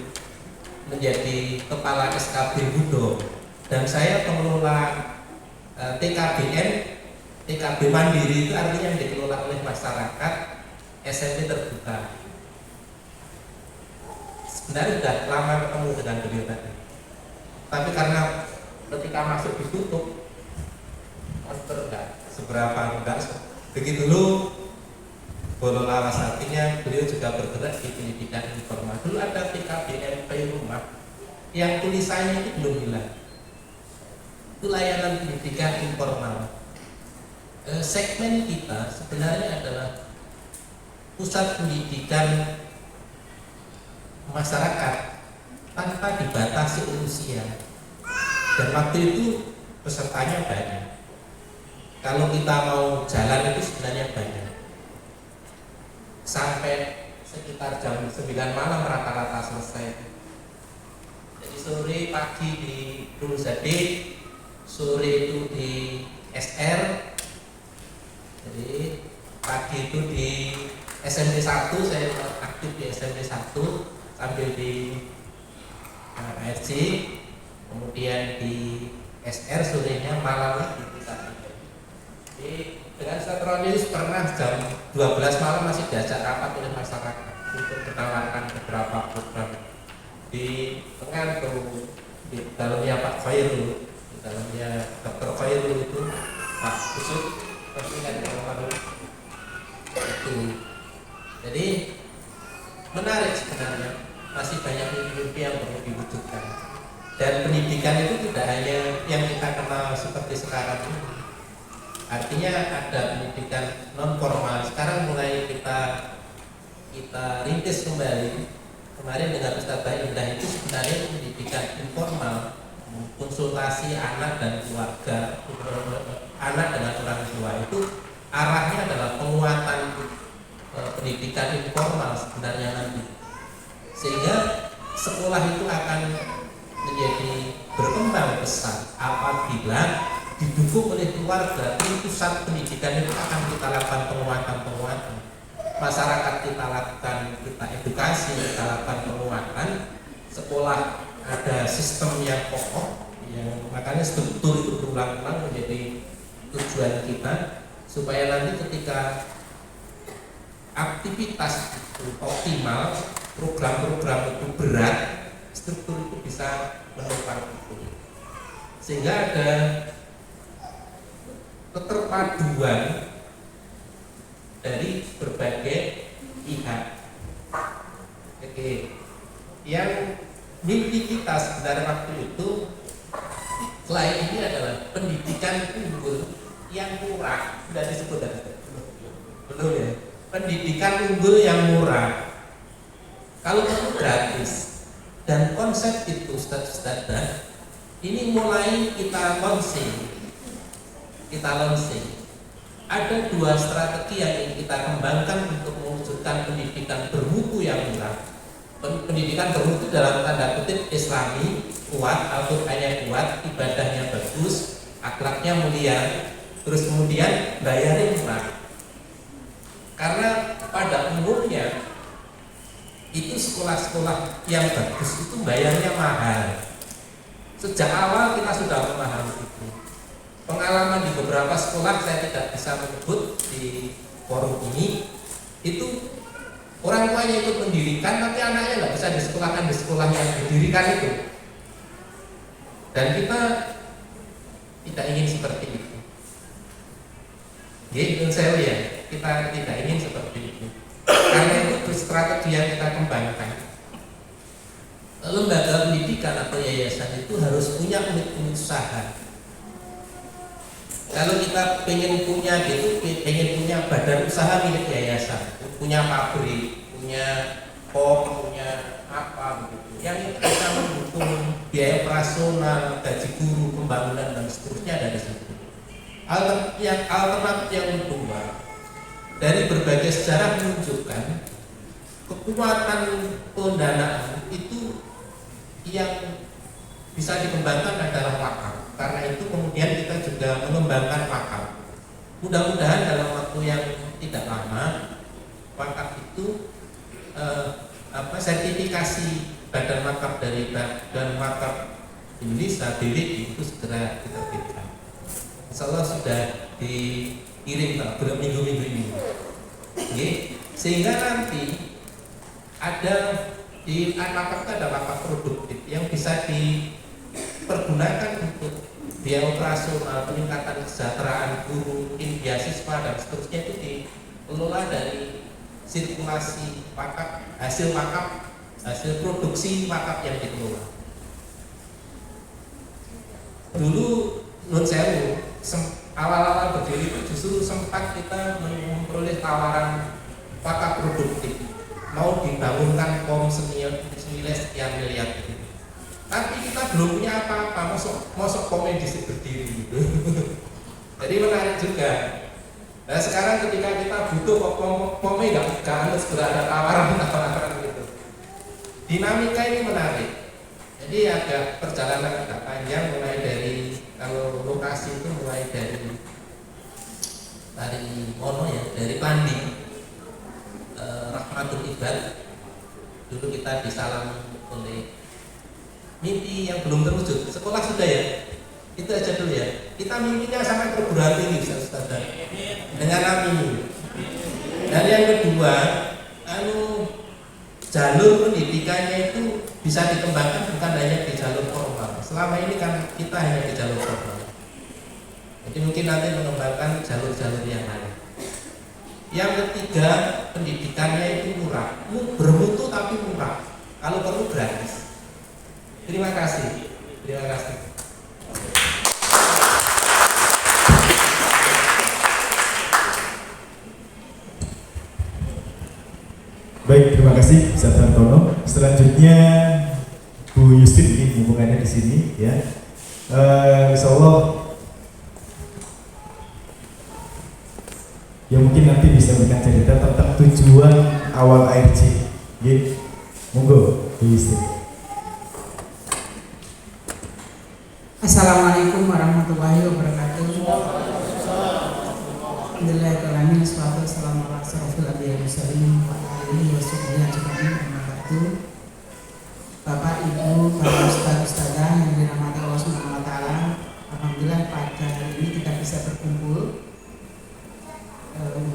menjadi kepala SKB Budo, dan saya pengelola TKB Mandiri, itu artinya yang dikelola oleh masyarakat SMP terbuka. Sebenarnya sudah lama ketemu dengan beliau tadi, tapi karena ketika masuk ditutup, monster enggak seberapa enggak. Begitu dulu Bolo Larasatinya, beliau juga bergerak di pendidikan informal. Dulu ada TKBMP rumah yang tulisannya itu belum hilang. Itu layanan pendidikan informal. Segmen kita sebenarnya adalah pusat pendidikan masyarakat tanpa dibatasi usia. Dan waktu itu pesertanya banyak. Kalau kita mau jalan itu sebenarnya banyak. Sampai sekitar jam 9 malam rata-rata selesai. Jadi sore pagi di Nuruzade, sore itu di SR. Jadi pagi itu di SMP 1, saya aktif di SMP 1 sambil di ARC. Kemudian di SR sorenya, malamnya di kita. Jadi dengan Setronis pernah jam 12 malam masih diajak rapat oleh masyarakat untuk menawarkan beberapa program. Di tengah tuh, di dalamnya Pak Khairul, di dalamnya Dr. Khairul itu Pak Kusut, terlihat di dalam itu. Jadi menarik sebenarnya, masih banyak mimpi yang perlu diwujudkan. Dan pendidikan itu tidak hanya yang kita kenal seperti sekarang ini. Artinya ada pendidikan non formal. Sekarang mulai kita rintis kembali. Kemarin dengan Ustaz Indah itu sebenarnya pendidikan informal, konsultasi anak dan keluarga, anak dengan orang tua, itu arahnya adalah penguatan pendidikan informal sebenarnya nanti. Sehingga sekolah itu akan menjadi berkembang pesat apabila didukung oleh keluarga. Di pusat pendidikan itu akan kita lakukan penguatan, masyarakat kita lakukan, kita edukasi, kita lakukan penguatan. Sekolah ada sistem yang kokoh, yang makanya struktur itu berulang-ulang menjadi tujuan kita, supaya nanti ketika aktivitas itu optimal, program-program itu berat, struktur itu bisa menopang itu. Sehingga ada keterpaduan dari berbagai pihak. Oke, yang mimpi kita sebenarnya waktu itu selain ini adalah pendidikan unggul yang murah. Sudah disebut belum ya? Pendidikan unggul yang murah. Kalau itu gratis dan konsep itu Ustaz-Ustazah ini mulai kita launching. Ada dua strategi yang ingin kita kembangkan untuk mewujudkan pendidikan bermutu yang murah. Pendidikan bermutu dalam tanda kutip Islami, kuat, Al-Qur'annya kuat, ibadahnya bagus, akhlaknya mulia, terus kemudian bayarnya murah. Karena pada umumnya itu sekolah-sekolah yang bagus itu bayarnya mahal. Sejak awal kita sudah memahami itu. Pengalaman di beberapa sekolah, saya tidak bisa menyebut di forum ini, itu orang tuanya ikut mendirikan tapi anaknya nggak bisa disekolahkan di sekolah yang didirikan itu. Dan kita tidak ingin seperti itu. Menurut saya ya, kita tidak ingin seperti itu. Karena itu strategi yang kita kembangkan. Lembaga pendidikan atau yayasan itu harus punya unit usaha. Kalau kita pengen punya badan usaha milik yayasan, punya pabrik, punya pom, punya apa begitu, yang bisa mendukung biaya operasional, gaji guru, pembangunan dan seterusnya dari situ. Alternatif yang kedua, dari berbagai sejarah menunjukkan kekuatan pendanaan itu yang bisa dikembangkan adalah wakaf. Karena itu kemudian kita juga mengembangkan wakaf. Mudah-mudahan dalam waktu yang tidak lama wakaf itu sertifikasi badan wakaf dari Badan Wakaf Indonesia BWI itu segera diterbitkan. Insya Allah sudah dikirim beberapa minggu-minggu ini. Sehingga nanti ada di wakaf itu ada wakaf produktif yang bisa dipergunakan untuk biaya operasional, peningkatan kesejahteraan guru, mungkin beasiswa dan seterusnya itu dikelola dari sirkulasi wakaf, hasil produksi wakaf yang dikelola. Dulu menurut saya awal-awal berdiri itu justru sempat kita memperoleh tawaran wakaf produktif, mau dibangunkan pom senilai sekian miliar gitu. Tapi kita belum punya apa-apa, masuk komen di berdiri gitu. Jadi menarik juga. Nah sekarang ketika kita butuh pomnya nggak harus ada tawaran gitu. Dinamika ini menarik. Jadi ada perjalanan agak panjang, mulai dari kalau lokasi itu mulai dari Mono ya, dari Pandi, Rahmatul Ibad. Dulu kita disalami oleh mimpi yang belum terwujud. Sekolah sudah ya, itu aja dulu ya. Kita mimpinya sampai perguruan tinggi Ustaz dengan amin. Dan yang kedua, jalur pendidikannya itu bisa dikembangkan bukan hanya di jalur formal. Selama ini kan kita hanya di jalur formal. Jadi mungkin nanti mengembangkan jalur-jalur yang lain. Yang ketiga, pendidikannya itu murah, bermutu tapi murah. Kalau perlu gratis. Terima kasih. Baik, terima kasih Ustaz Hartono. Selanjutnya Bu Yustin ini hubungannya di sini ya. Insya Allah ya mungkin nanti bisa memberikan cerita tentang tujuan awal ARC. Ya. Monggo Bu Yustin. Assalamualaikum warahmatullahi wabarakatuh. Alhamdulillahirrahmanirrahim. Wassalatu wassalamu ala asyrofil anbiya'i wal mursalin wa alihi washabbihi ajmain. Bapak, Ibu, para ustaz ustazah yang dirahmati Allah Subhanahu wa taala. Alhamdulillah pada hari ini kita bisa berkumpul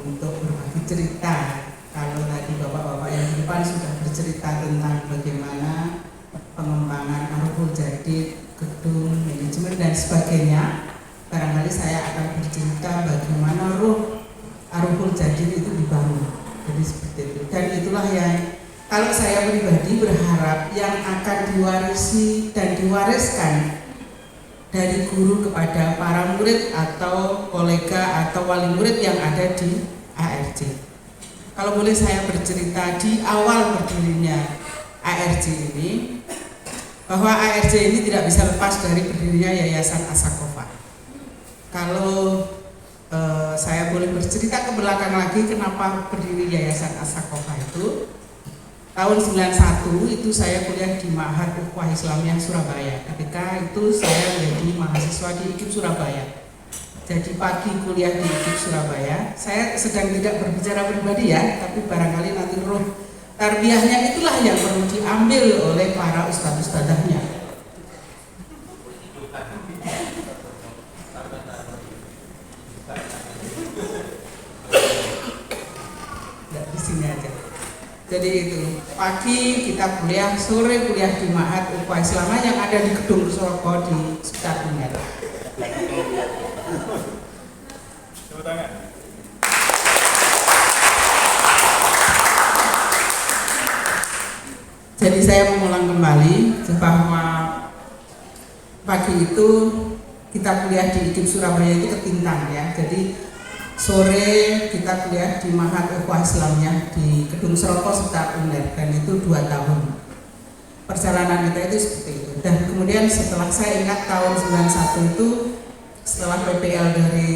untuk berbagi cerita bercerita tentang bagaimana pengembangan Arhul Jadid, gedung, manajemen dan sebagainya. Barangkali saya akan bercerita bagaimana ruh Arhul Jadid itu dibangun. Jadi seperti itu. Dan itulah yang kalau saya pribadi berharap yang akan diwarisi dan diwariskan dari guru kepada para murid atau kolega atau wali murid yang ada di ARJ. Kalau boleh saya bercerita di awal berdirinya ARJ ini, bahwa ARJ ini tidak bisa lepas dari berdirinya Yayasan As-Saqqafah. Kalau saya boleh bercerita ke belakang lagi kenapa berdiri Yayasan As-Saqqafah itu, tahun 91 itu saya kuliah di Ma'had Ukhuwah Islamiyah Surabaya. Ketika itu saya menjadi mahasiswa di IKIP Surabaya. Jadi pagi kuliah di IKIP Surabaya. Saya sedang tidak berbicara pribadi ya, tapi barangkali nanti roh tarbiyahnya itulah yang perlu diambil oleh para ustadz-ustadzahnya. Di sini aja. Jadi itu pagi kita kuliah, sore kuliah di Ma'had Ukhuwah Islamiyah yang ada di Gedung Soko di sekitar Uner. Jadi saya mengulang kembali bahwa pagi itu kita kuliah di IKIP Surabaya itu ketintang ya. Jadi sore kita kuliah di Ma'had Ukhuwah Islamiyah di Gedung Seroko sekitar Uner, dan itu 2 tahun. Perjalanan kita itu seperti itu. Dan kemudian setelah saya ingat tahun 91 itu setelah PPL dari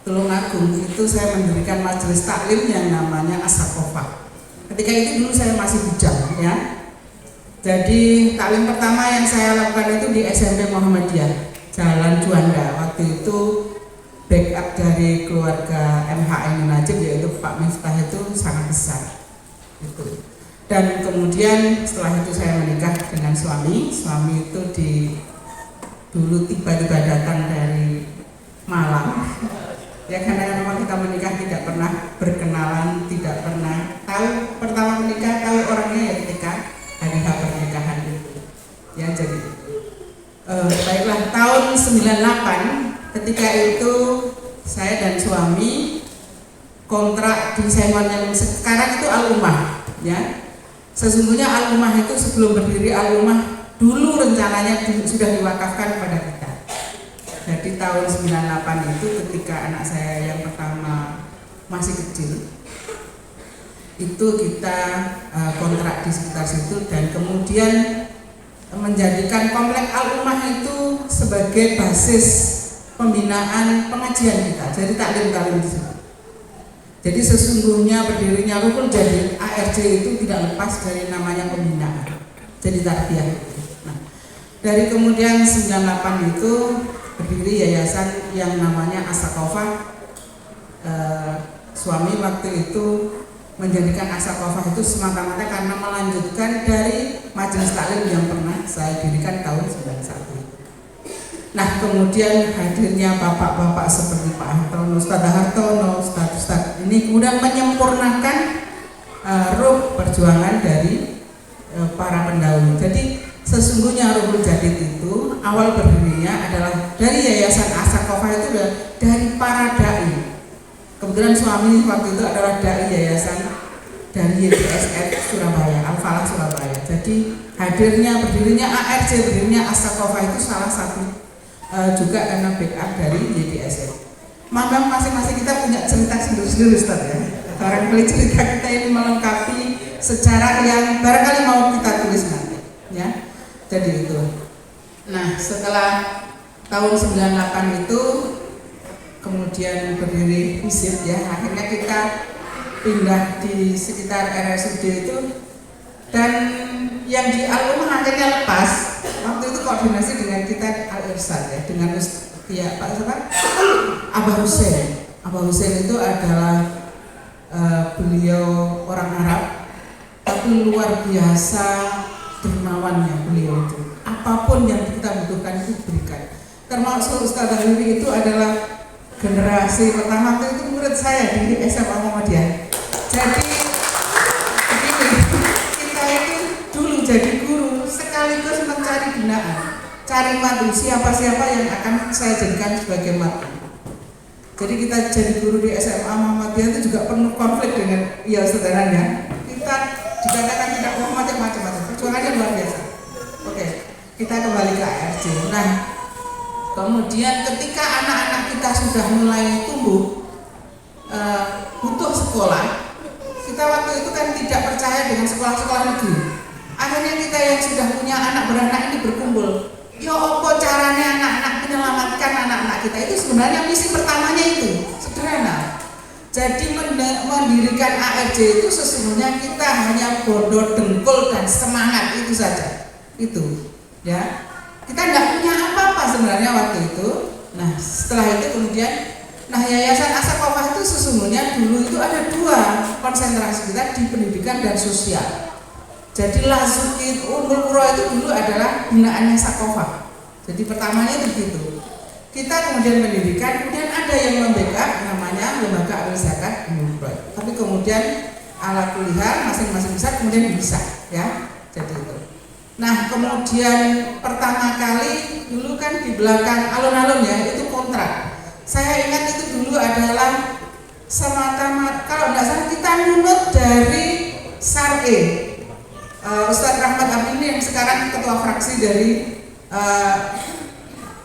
Tulungagung itu saya mendirikan majelis taklim yang namanya As-Saqqafah. Ketika itu dulu saya masih bujang ya. Jadi taklim pertama yang saya lakukan itu di SMP Muhammadiyah Jalan Juanda. Waktu itu backup dari keluarga MHM Najib yaitu Pak Miftah itu sangat besar itu. Dan kemudian setelah itu saya menikah dengan suami itu dulu tiba-tiba datang dari Malang ya, karena memang kita menikah tidak pernah berkenalan, tidak pernah tahu pertama menikah, tahu orangnya ya ketika hari H pernikahan itu ya. Jadi baiklah, tahun 98 ketika itu saya dan suami kontrak di Sengon yang sekarang itu Al-Ummah ya. Sesungguhnya Al-Ummah itu sebelum berdiri Al-Ummah dulu rencananya sudah diwakafkan kepada kita. Jadi tahun 98 itu ketika anak saya yang pertama masih kecil itu kita kontrak di sekitar situ, dan kemudian menjadikan komplek Al-Ummah itu sebagai basis pembinaan pengajian kita. Jadi taklim di situ. Jadi sesungguhnya berdirinya Rukun Jadid ARJ itu tidak lepas dari namanya pembinaan. Jadi tarbiyah. Nah, dari kemudian 98 itu berdiri yayasan yang namanya As-Saqqafah. Suami waktu itu menjadikan As-Saqqafah itu semata-mata karena melanjutkan dari majelis taklim yang pernah saya dirikan tahun 91. Nah, kemudian hadirnya bapak-bapak seperti Pak Hartono, Ustadz Hartono, Ustadz ini kemudian menyempurnakan ruh perjuangan dari para pendahulu. Jadi sesungguhnya Arhul Jadid itu awal berdirinya adalah dari yayasan As-Saqqafah itu dari para dai. Kebetulan suami waktu itu adalah dai yayasan dari YDSF Surabaya, Al-Falah Surabaya. Jadi hadirnya berdirinya ARJ, berdirinya As-Saqqafah itu salah satu juga karena backup dari YDSF. Memang masing-masing kita punya cerita sendiri-sendiri Ustaz ya. Barangkali cerita kita ini melengkapi sejarah yang barangkali mau kita tulis nanti ya. Jadi itu. Nah, setelah tahun 98 itu kemudian berdiri FISIP ya. Akhirnya kita pindah di sekitar RSUD itu, dan yang di Al-Ummah akhirnya lepas. Waktu itu koordinasi dengan kita Al-Irsad ya, dengan ya Pak siapa? Abah Hussein. Abah Hussein itu adalah beliau orang Arab, tapi luar biasa dermawannya beliau itu. Apapun yang kita butuhkan itu berikan. Termasuk Ustaz Habibie itu adalah generasi pertama itu murid saya di SMA Muhammadiyah. Jadi begini, menjadi guru sekaligus mencari binaan, cari madu siapa-siapa yang akan saya jadikan sebagai madu. Jadi kita jadi guru di SMA Muhammadiyah itu juga penuh konflik dengan ya saudaranya. Kita dikatakan tidak mau macam-macam, perjuangannya luar biasa. Oke, kita kembali ke ARJ. Nah, kemudian ketika anak-anak kita sudah mulai tumbuh, butuh sekolah, kita waktu itu kan tidak percaya dengan sekolah-sekolah negeri. Akhirnya kita yang sudah punya anak beranak ini berkumpul. Ya apa caranya anak-anak menyelamatkan anak-anak kita, itu sebenarnya misi pertamanya itu sederhana. Jadi mendirikan ARJ itu sesungguhnya kita hanya bodoh dengkul dan semangat itu saja. Itu ya. Kita nggak punya apa-apa sebenarnya waktu itu. Nah setelah itu kemudian Yayasan As-Saqqafah itu sesungguhnya dulu itu ada dua konsentrasi kita di pendidikan dan sosial. Jadi Lazukit Ummul Qura itu dulu adalah binaannya Saqqafah. Jadi pertamanya itu begitu. Kita kemudian pendidikan, kemudian ada yang membackup namanya Lembaga Amil Zakat Ummul Qura. Tapi kemudian ala kuliah masing-masing besar kemudian bisa ya. Jadi itu. Nah kemudian pertama kali dulu kan di belakang alun-alun ya itu kontrak. Saya ingat itu dulu adalah semata-mata kalau tidak salah kita nunut dari SARE. Ustadz Rahmat Amin yang sekarang ketua fraksi dari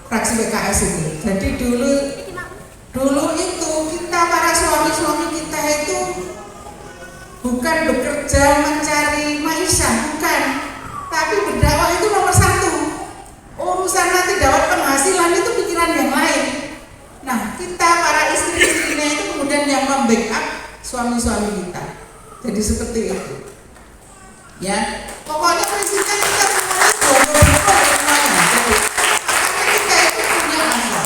fraksi PKS itu. Jadi dulu itu kita para suami-suami kita itu bukan bekerja mencari maisha, bukan, tapi berdakwah itu nomor satu. Urusan nanti dapat penghasilan itu pikiran yang lain. Nah kita para istri-istrinya itu kemudian yang membackup suami-suami kita. Jadi seperti itu. Ya, pokoknya prinsipnya kita semuanya bodoh semuanya. Jadi kita itu punya asa,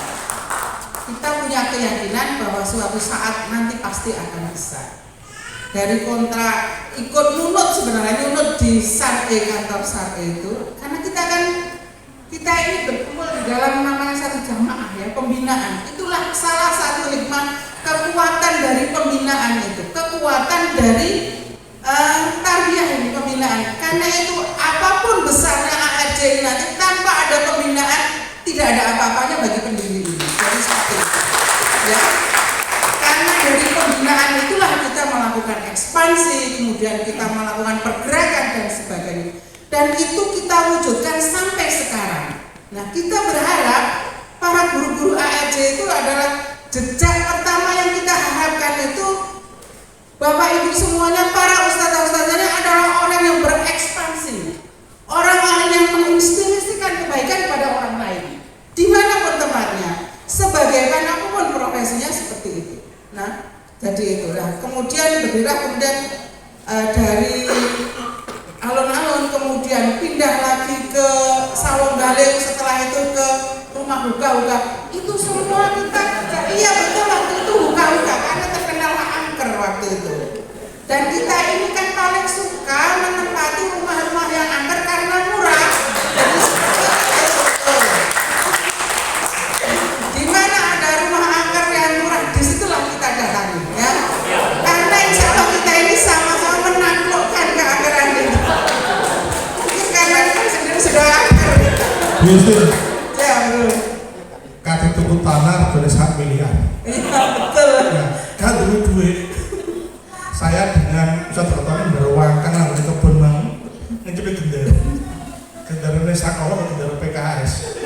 kita punya keyakinan bahwa suatu saat nanti pasti akan bisa. Dari kontrak ikut nunut sebenarnya nunut di SARE, kantor SARE itu, karena kita ini berkumpul di dalam namanya satu jamaah ya, pembinaan. Itulah salah satu hikmah kekuatan dari pembinaan itu, kekuatan dari tarbiyah ini pembinaan. Karena itu apapun besarnya ARJ ini nanti tanpa ada pembinaan tidak ada apa-apanya bagi pendiri ini. Jadi seperti itu. Ya. Karena dari pembinaan itulah kita melakukan ekspansi, kemudian kita melakukan pergerakan dan sebagainya. Dan itu kita wujudkan sampai sekarang. Nah, kita berharap para guru-guru ARJ itu adalah jejak pertama yang kita harapkan itu Bapak Ibu semuanya, para ustazah-ustazahnya adalah orang yang berekspansi, orang-orang yang menginspirasikan kebaikan kepada orang lain, dimanapun tempatnya, sebagaimanapun profesinya seperti itu. Nah, jadi itulah. Kemudian berdirilah kemudian dari alun-alun, kemudian pindah lagi ke Sawang Galing, setelah itu ke rumah huka-huka. Itu semua kita, iya betul waktu itu huka-huka karena terkenal angker waktu itu. Dan kita ini kan paling suka menempati rumah-rumah yang angker karena murah. Jadi di mana ada rumah angker yang murah, disitulah kita datangi, ya. Karena insya Allah kita ini sama-sama menaklukkan keangkeran itu. Mungkin karena kita sendiri sudah angker. Yusuf, Ya betul. kata tuku tanah boleh 1 miliar. Iya betul. Ya, kan dulu duit. Saya dengan Ustadz Rotono beruangkan lah di kebun bang, ngecipin gendera Saqqafah atau gendera PKS.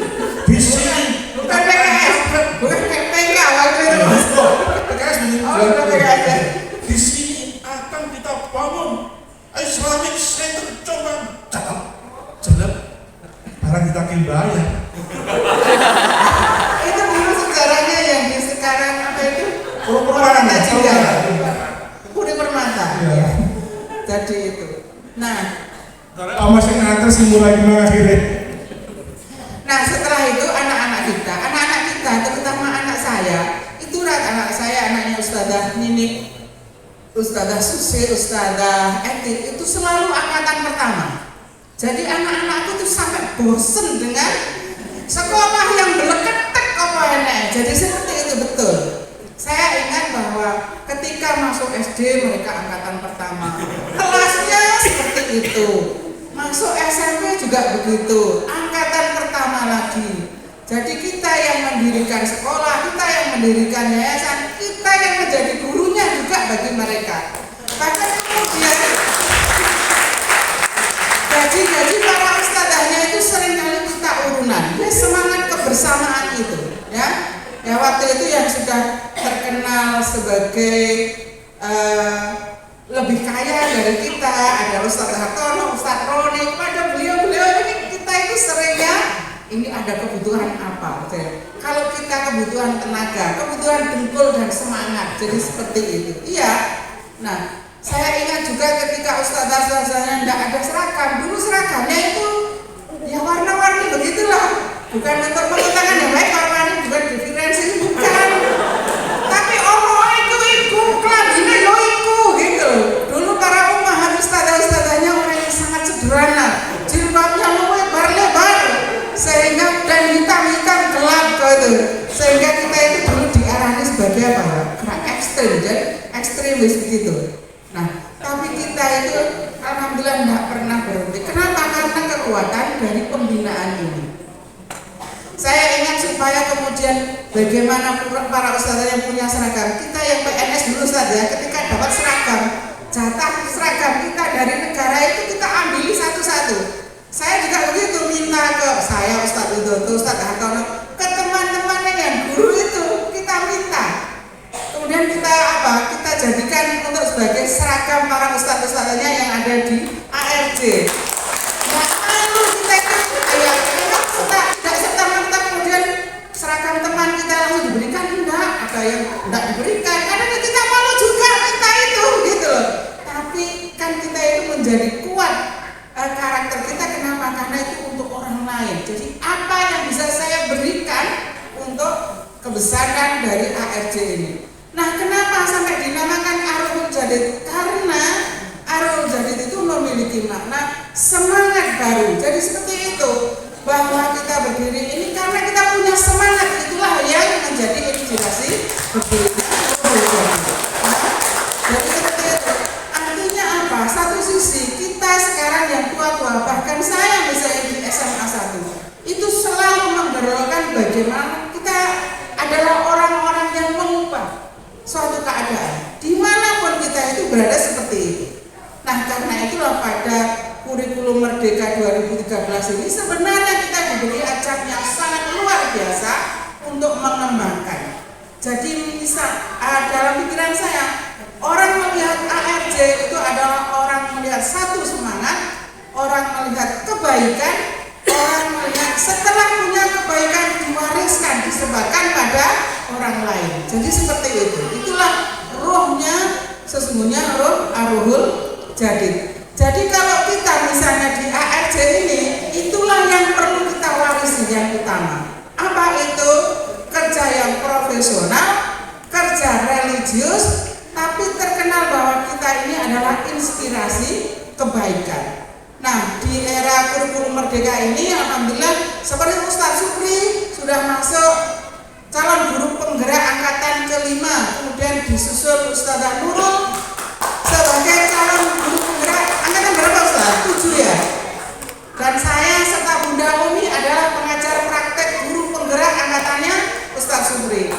Di sini Bukan PKS, bukan PK waktu itu. PKS begini. Oh, sudah PKS ya. Di sini akan kita bangun Islamic Center, coba jelek barang kita bayar. Itu dulu sejarahnya yang di sekarang apa itu? Permata juga. Puri Permata. Ya. Jadi itu. Nah, masih nganter sih mulai akhirnya. nah setelah itu anak-anak kita, terutama anak saya, itu anak saya, anaknya Ustadzah Nini, Ustadzah Susi, Ustadzah Etik, itu selalu angkatan pertama. Jadi anak-anakku tuh sampai bosen dengan sekolah yang beleketek apa enak. Jadi seperti itu betul. Saya ingat bahwa ketika masuk SD mereka angkatan pertama, kelasnya seperti itu. masuk SMP juga begitu, angkatan pertama lagi. Jadi kita yang mendirikan sekolah, kita yang mendirikan yayasan, kita yang menjadi gurunya juga bagi mereka. Bahkan kemudian gaji para ustadzahnya itu seringkali kita urunan. Ya, semangat kebersamaan itu, ya. Ya, waktu itu yang sudah terkenal sebagai lebih kaya dari kita ada Ustadz Hartono, Ustadz Roni. Pada beliau-beliau ini kita itu seringnya ini ada kebutuhan apa? Kalau kita kebutuhan tenaga, kebutuhan dengkul dan semangat, jadi seperti itu. Iya. Nah, saya ingat juga ketika ustadzah-ustadzahnya tidak ada seragam, dulu seragamnya itu ya warna-warni begitulah. Bukan untuk mengatakan yang baik warna-warni bukan diferensi, bukan. Tapi iku kelabine yo iku gitu. Dulu para ummahat ustadzah-ustadzahnya orang yang sangat sederhana, jilbabnya lebar-lebar sehingga dan hitam-hitam gelap gitu. Sehingga kita itu dulu diarani sebagai apa? Gerak ekstrem, jadi ekstremis begitu. Nah, tapi kita itu alhamdulillah tidak pernah berhenti. Kenapa? Karena kekuatan dari pembinaan ini. Saya ingat supaya kemudian bagaimana para ustadzah yang punya seragam, kita yang PNS dulu saja ketika dapat seragam, jatah seragam kita dari negara itu kita ambil satu-satu. Saya juga begitu minta ke saya Ustadz Widodo, Ustadz Hartono, ke teman-teman yang guru itu kita minta. Kemudian kita jadikan untuk sebagai seragam para ustadz-ustadzanya yang ada di ARJ. Nah, lalu kita itu tidak serta-merta kemudian seragam teman kita langsung diberikan, enggak, ada yang enggak diberikan karena kita malu juga minta itu gitu loh. Tapi kan kita itu menjadi kuat karakter kita, kenapa? Karena itu untuk orang lain. Jadi apa yang bisa saya berikan untuk kebesaran dari ARJ ini. Nah, kenapa sampai dinamakan Arul Jadid? Karena Arul Jadid itu memiliki makna semangat baru. Jadi seperti itu, bahwa kita berdiri ini karena kita punya semangat, itulah yang menjadi inspirasi berdirinya Arul Jadid. Jadi seperti itu. Artinya apa? Satu sisi kita sekarang yang tua-tua, bahkan saya misalnya di SMA 1 itu selalu menggerakkan bagaimana kita adalah orang-orang yang mengubah suatu keadaan dimanapun kita itu berada seperti itu. Nah, karena itulah pada kurikulum Merdeka 2013 ini sebenarnya kita diberi ajak yang sangat luar biasa untuk mengembangkan. Jadi dalam pikiran saya, orang melihat ARJ itu adalah orang melihat satu semangat, orang melihat kebaikan, orang melihat setelah punya kebaikan diwariskan, disebarkan pada orang lain. Jadi seperti itu. Itulah rohnya, sesungguhnya roh Arul Jadid. Jadi kalau kita misalnya di ARJ ini, itulah yang perlu kita warisi yang utama. Apa itu? Kerja yang profesional, kerja religius, tapi terkenal bahwa kita ini adalah inspirasi kebaikan. Nah, di era kurikulum Merdeka ini alhamdulillah seperti Ustadz Supri sudah masuk calon guru penggerak angkatan ke-5, kemudian disusul Ustadzah Nurul sebagai calon guru penggerak angkatan berapa Ustadz? 7 ya. Dan saya serta Bunda Umi adalah pengajar praktek guru penggerak angkatannya Ustadz Supri.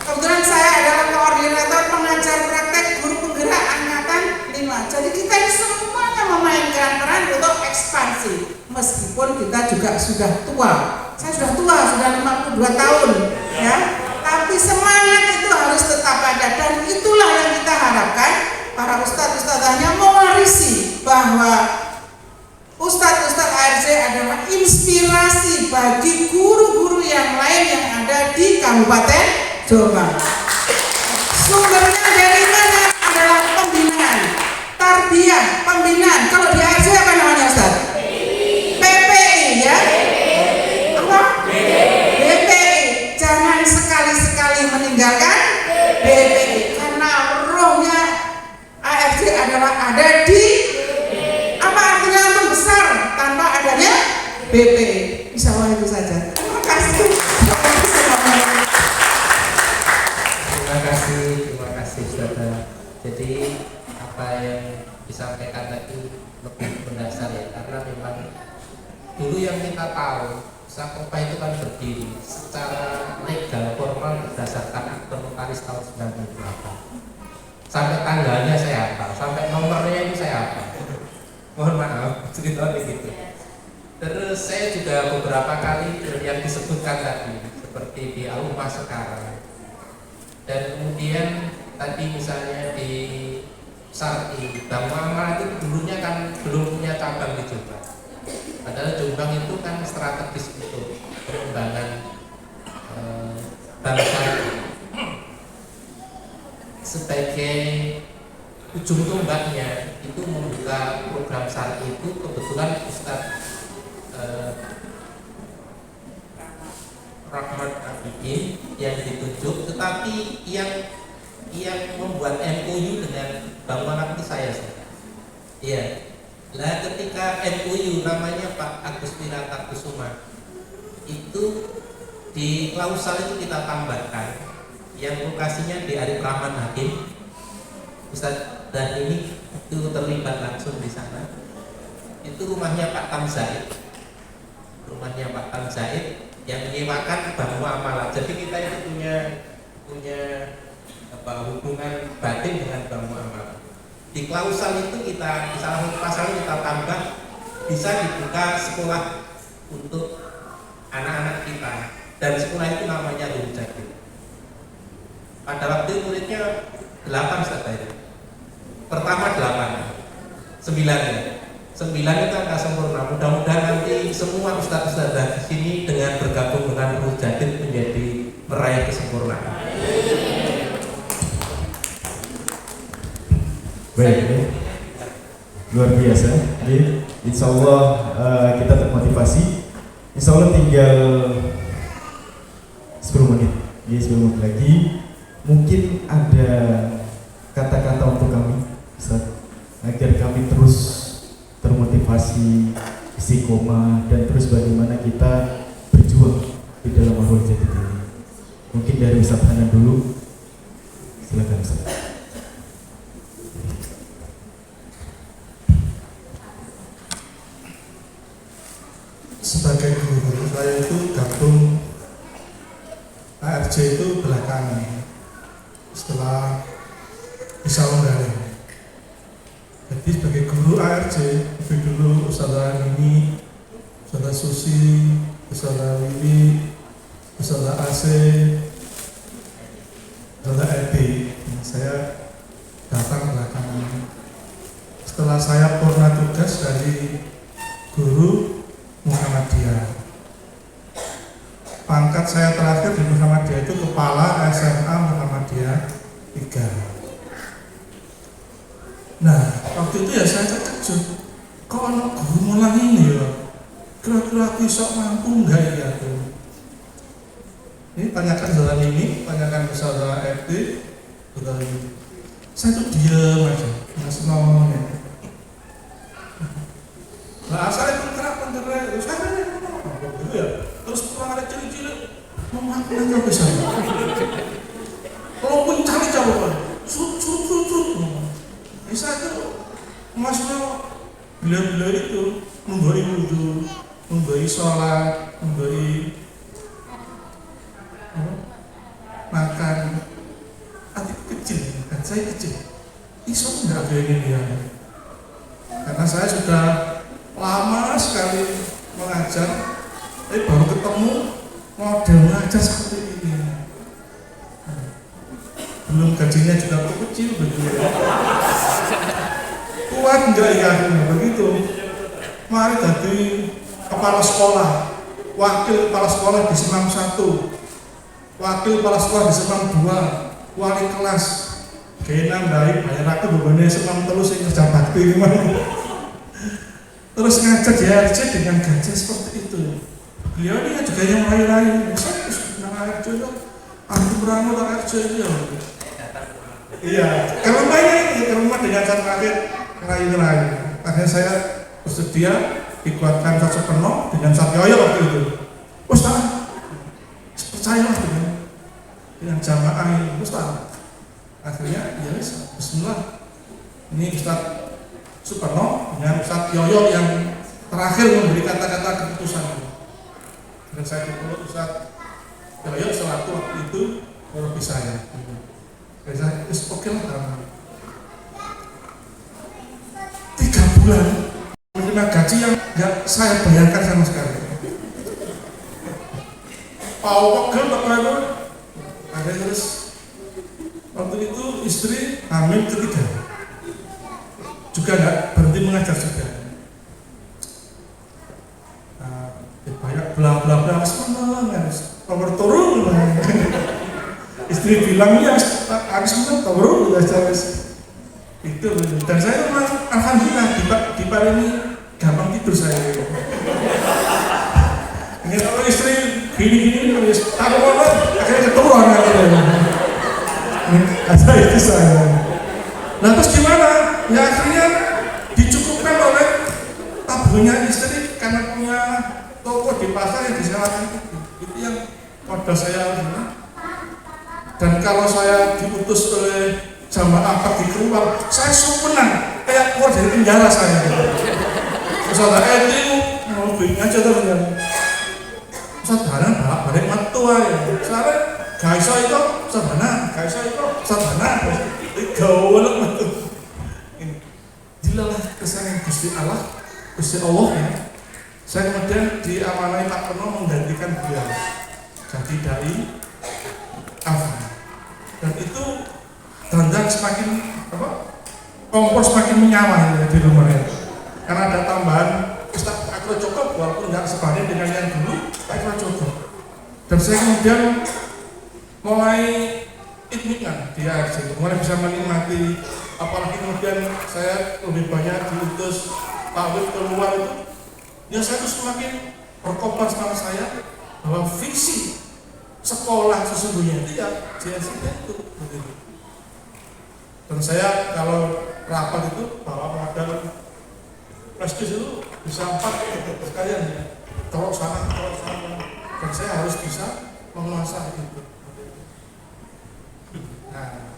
Kemudian saya adalah koordinator pengajar praktek guru penggerak angkatan 5. Jadi kita ini semuanya memainkan peran untuk ekspansi. Meskipun kita juga sudah tua. Saya sudah tua, sudah 52 tahun ya. Tapi semangat itu harus tetap ada, dan itulah yang kita harapkan para ustadz-ustadzahnya mewarisi bahwa Ustadz-ustadz ARJ adalah inspirasi bagi guru-guru yang lain yang ada di Kabupaten Jombang. Sumbernya dari mana? Adalah pembinaan, tarbiyah, pembinaan. Kalau di ARJ apa namanya Ustadz? PPI ya? Apa? BPI. Jangan sekali-sekali meninggalkan BPI, karena rohnya ARJ adalah ada di tanpa adanya BPI. Insyaallah itu saja. Terima kasih. Terima kasih saudara. Jadi apa yang disampaikan tadi lebih mendasar dasar ya, karena memang dulu yang kita tahu Sakopa itu kan berdiri secara legal formal berdasarkan akte notaris tahun 98. Sampai tanggalnya saya hafal, sampai nomornya itu saya hafal. Mohon maaf, ceritanya gitu. Terus saya juga beberapa kali yang disebutkan tadi, seperti di Al-Ummah sekarang. Dan kemudian tadi misalnya di Syar'i, Bank Muamalah itu dulunya kan belum punya cabang di Jombang. Padahal Jombang itu kan strategis untuk pengembangan bank syariah. Sebagai ujung tombaknya itu membuka program syariah itu kebetulan Ustadz Rahmat Abidin yang ditunjuk, tetapi yang membuat MOU dengan Bank Muamalah itu saya. Iya. Lah ketika MOU namanya Pak Agus Wirata Kusuma itu di klausal itu kita tambahkan yang lokasinya di Arif Rahman Hakim, Ustadz dan ini itu terlibat langsung di sana. Itu rumahnya Pak Tam Zaid, yang menyewakan Bank Muamalah. Jadi kita itu punya hubungan batin dengan Bank Muamalah. Di klausal itu kita, di salah satu pasal kita tambah bisa dibuka sekolah untuk anak-anak kita, dan sekolah itu namanya Darul Jadid. Pada waktu itu muridnya 8 saja. Pertama 8, 9 ya. 9 itu angka sempurna. Mudah-mudahan nanti semua ustadz-ustadzah di sini dengan bergabung dengan Darul Jadid menjadi meraih kesempurnaan. Baik, ya. Luar biasa. Jadi, insya Allah kita termotivasi. Insya Allah tinggal 10 menit. Ya, 10 menit lagi. Mungkin ada kata-kata untuk kami, Ustaz, agar kami terus termotivasi, istiqomah, dan terus bagaimana kita berjuang di dalam Darul Jadid ini. Mungkin dari Ustaz Hanan dulu. Silakan Ustaz. Sebagai guru, saya itu gabung ARJ itu belakangan setelah bisa Longgaring. Jadi sebagai guru ARJ, lebih dulu Ustazah Nini, Ustazah Susi, Ustazah Lili, Ustazah AC, Ustazah Edi. Saya datang belakangan. Setelah saya purna tugas dari guru Muhammadiyah. Pangkat saya terakhir di Muhammadiyah itu Kepala SMA Muhammadiyah 3. Nah, waktu itu ya saya terkejut. Kok anak guru mulang ini ya? Kira-kira besok mampu enggak ya tuh? Ini tanyakan jalan ini, tanyakan ke saudara FD, saudara ini. Saya tuh diam aja, nggak senang ya. Nah, saya itu kenapa penderai, saya gitu ya. Terus pulang ada cilik-cilik, memakan aja bisa. Kalau pun cari jawaban, sut. Bisa itu, maksudnya beliau itu memberi wudhu, memberi sholat, memberi makan. Adik kecil, kan saya kecil, iso nggak kayak gini ya? Karena saya sudah lama sekali mengajar, baru ketemu model mengajar seperti ini. Belum gajinya juga kecil begitu. Kuat enggak ya begitu. Mari jadi kepala sekolah, wakil kepala sekolah di Semang 1, wakil kepala sekolah di Semang 2, wali kelas Genang dari bayar aku bebannya Semang terus yang kerja bakti gimana. Terus ngajar JRC dengan gaji seperti itu. Beliau ini juga yang merayu-rayu. Saya dengan ARJ itu, aku beranggota ARJ itu ya. Iya, ke rumah dengan cara terakhir ngerayu-ngerayu. Akhirnya saya bersedia dikuatkan sepenuh dengan Satyoyo waktu itu. Ustaz, percayalah dengan jamaah ini, Ustaz. Akhirnya ya Bismillah. Ini Ustaz Suparno dengan Ustadz Yoyo yang terakhir memberi kata-kata keputusan. Dan saya dipeluk Ustadz Yoyo selaku waktu itu lebih saya. Jadi saya oke lah. 3 bulan menerima gaji yang nggak saya bayarkan sama sekali. Pegel bapak itu. Akhirnya terus waktu itu istri hamil ketiga, juga nggak berhenti mengajar juga. Banyak bla bla bla, nomor turun. Istri bilang ya harus turun udah jelas. Itu dan saya memang alhamdulillah di hari ini gampang tidur saya. Ini kalau istri gini taruh motor akhirnya keturun akhirnya. Ada itu saya. Nah terus gimana? Ya akhirnya dicukupkan oleh tabungan istri karena punya toko di pasar yang disewakan itu yang modal saya. Dan kalau saya diutus oleh jamaah pergi keluar, saya supenan kayak keluar dari penjara saya. Terus ada itu mau bingung aja terus. Sadana balik matua ya. Soalnya gaisa itu sadana, gaisa itu sadana. Gaul itu. Dilalah kesan Gusti Allah ya. Saya kemudian diamanai Pak Peno menggantikan beliau jadi dai Afan. Dan itu dan semakin kompor semakin menyala ya di rumahnya. Karena ada tambahan Ustaz Akro cukup walaupun nggak sebanding dengan yang dulu, Akro cukup. Dan saya kemudian mulai itminan di ARJ, mulai bisa menikmati, apalagi kemudian saya lebih banyak diutus Pak Wib keluar itu, ya saya tuh semakin berkobar sama saya bahwa visi sekolah sesungguhnya itu ya JSIP itu begitu. Dan saya kalau rapat itu bawa pengadaan prestis itu bisa 4 sekalian ya, terus sana dan saya harus bisa menguasai itu. Nah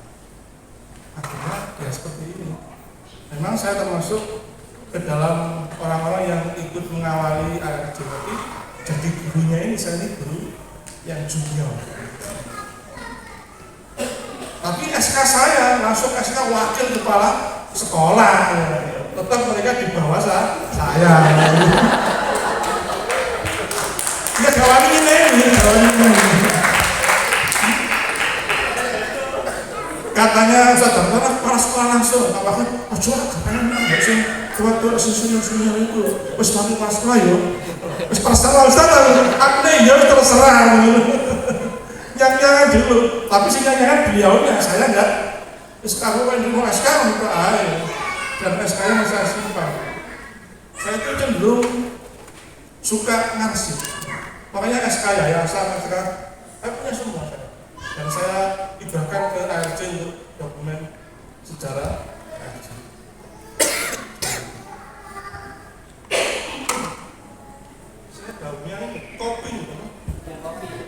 akhirnya ya seperti ini. Memang saya termasuk ke dalam orang-orang yang ikut mengawali ARJ, tapi jadi gurunya ini saya ini guru yang junior. Tapi SK saya masuk SK wakil kepala sekolah, tetap mereka di bawah saya. Ya kawan ini. Katanya saudara kepala sekolah langsung, apakah coba katanya nggak sih tua senior itu, pas kami kepala sekolah yo, pas terserah aku nih ya terserah. Yang dulu, tapi sinyalnya beliaunya, saya enggak. SK kan dulu SK untuk air dan SK-nya masih saya simpan. Saya itu cenderung suka ngarsip, makanya SK yayasan, SK saya punya semua saya. Dan saya hibahkan ke ARJ untuk dokumen sejarah ARJ. Saya daunnya ini kopi gitu.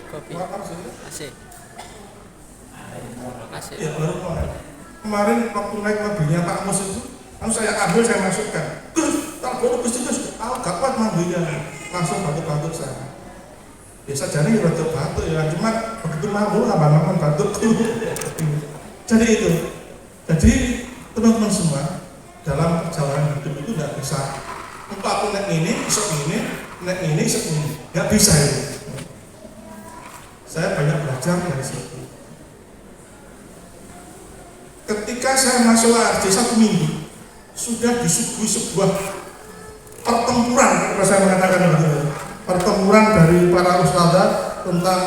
Kopi. Asik. Ya baru kemarin waktu naik mobilnya Pak Mus itu, lalu saya ambil saya masukkan. Tak boleh Gusti Gus, gak kuat mandinya, langsung batuk-batuk saya. Biasa jadi batuk-batuk ya, cuma begitu mampu abang-abang batuk. Jadi itu. Jadi teman-teman semua dalam perjalanan hidup itu nggak bisa. Untuk aku naik ini, isok ini, naik ini, isok ini, nggak bisa itu. Saya banyak belajar dari situ. Ketika saya masuk ARJ 1 minggu, sudah disuguhi sebuah pertempuran, kalau saya mengatakan begitu, pertempuran dari para ustadzah tentang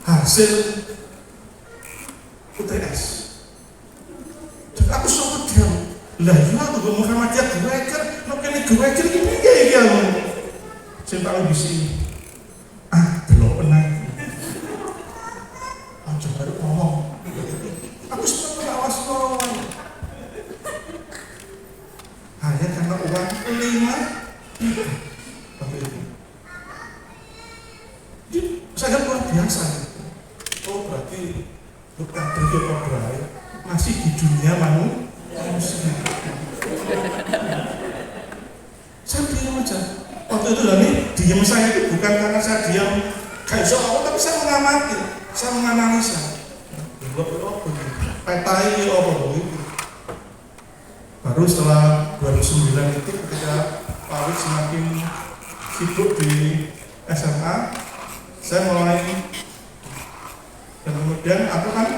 hasil UTS. Dan aku sempat diam, lah iya tuh Muhammadiyah gereker, makanya gereker ini ya saya tahu di sini. Belum pernah. Baru ngomong, aku sempat mengawas orang. Hanya karena uang 5 begitu. Jadi saya luar biasa. Oh berarti bukan berjodoh masih di dunia manusia. Waktu itu Dani, diam saya itu bukan karena saya diam kayak soal, tapi saya mengamati, saya menganalisa. Peta ini apa begitu. Baru setelah 2009 itu ketika Pak Awik semakin sibuk di SMA, saya mulai, dan kemudian aku kan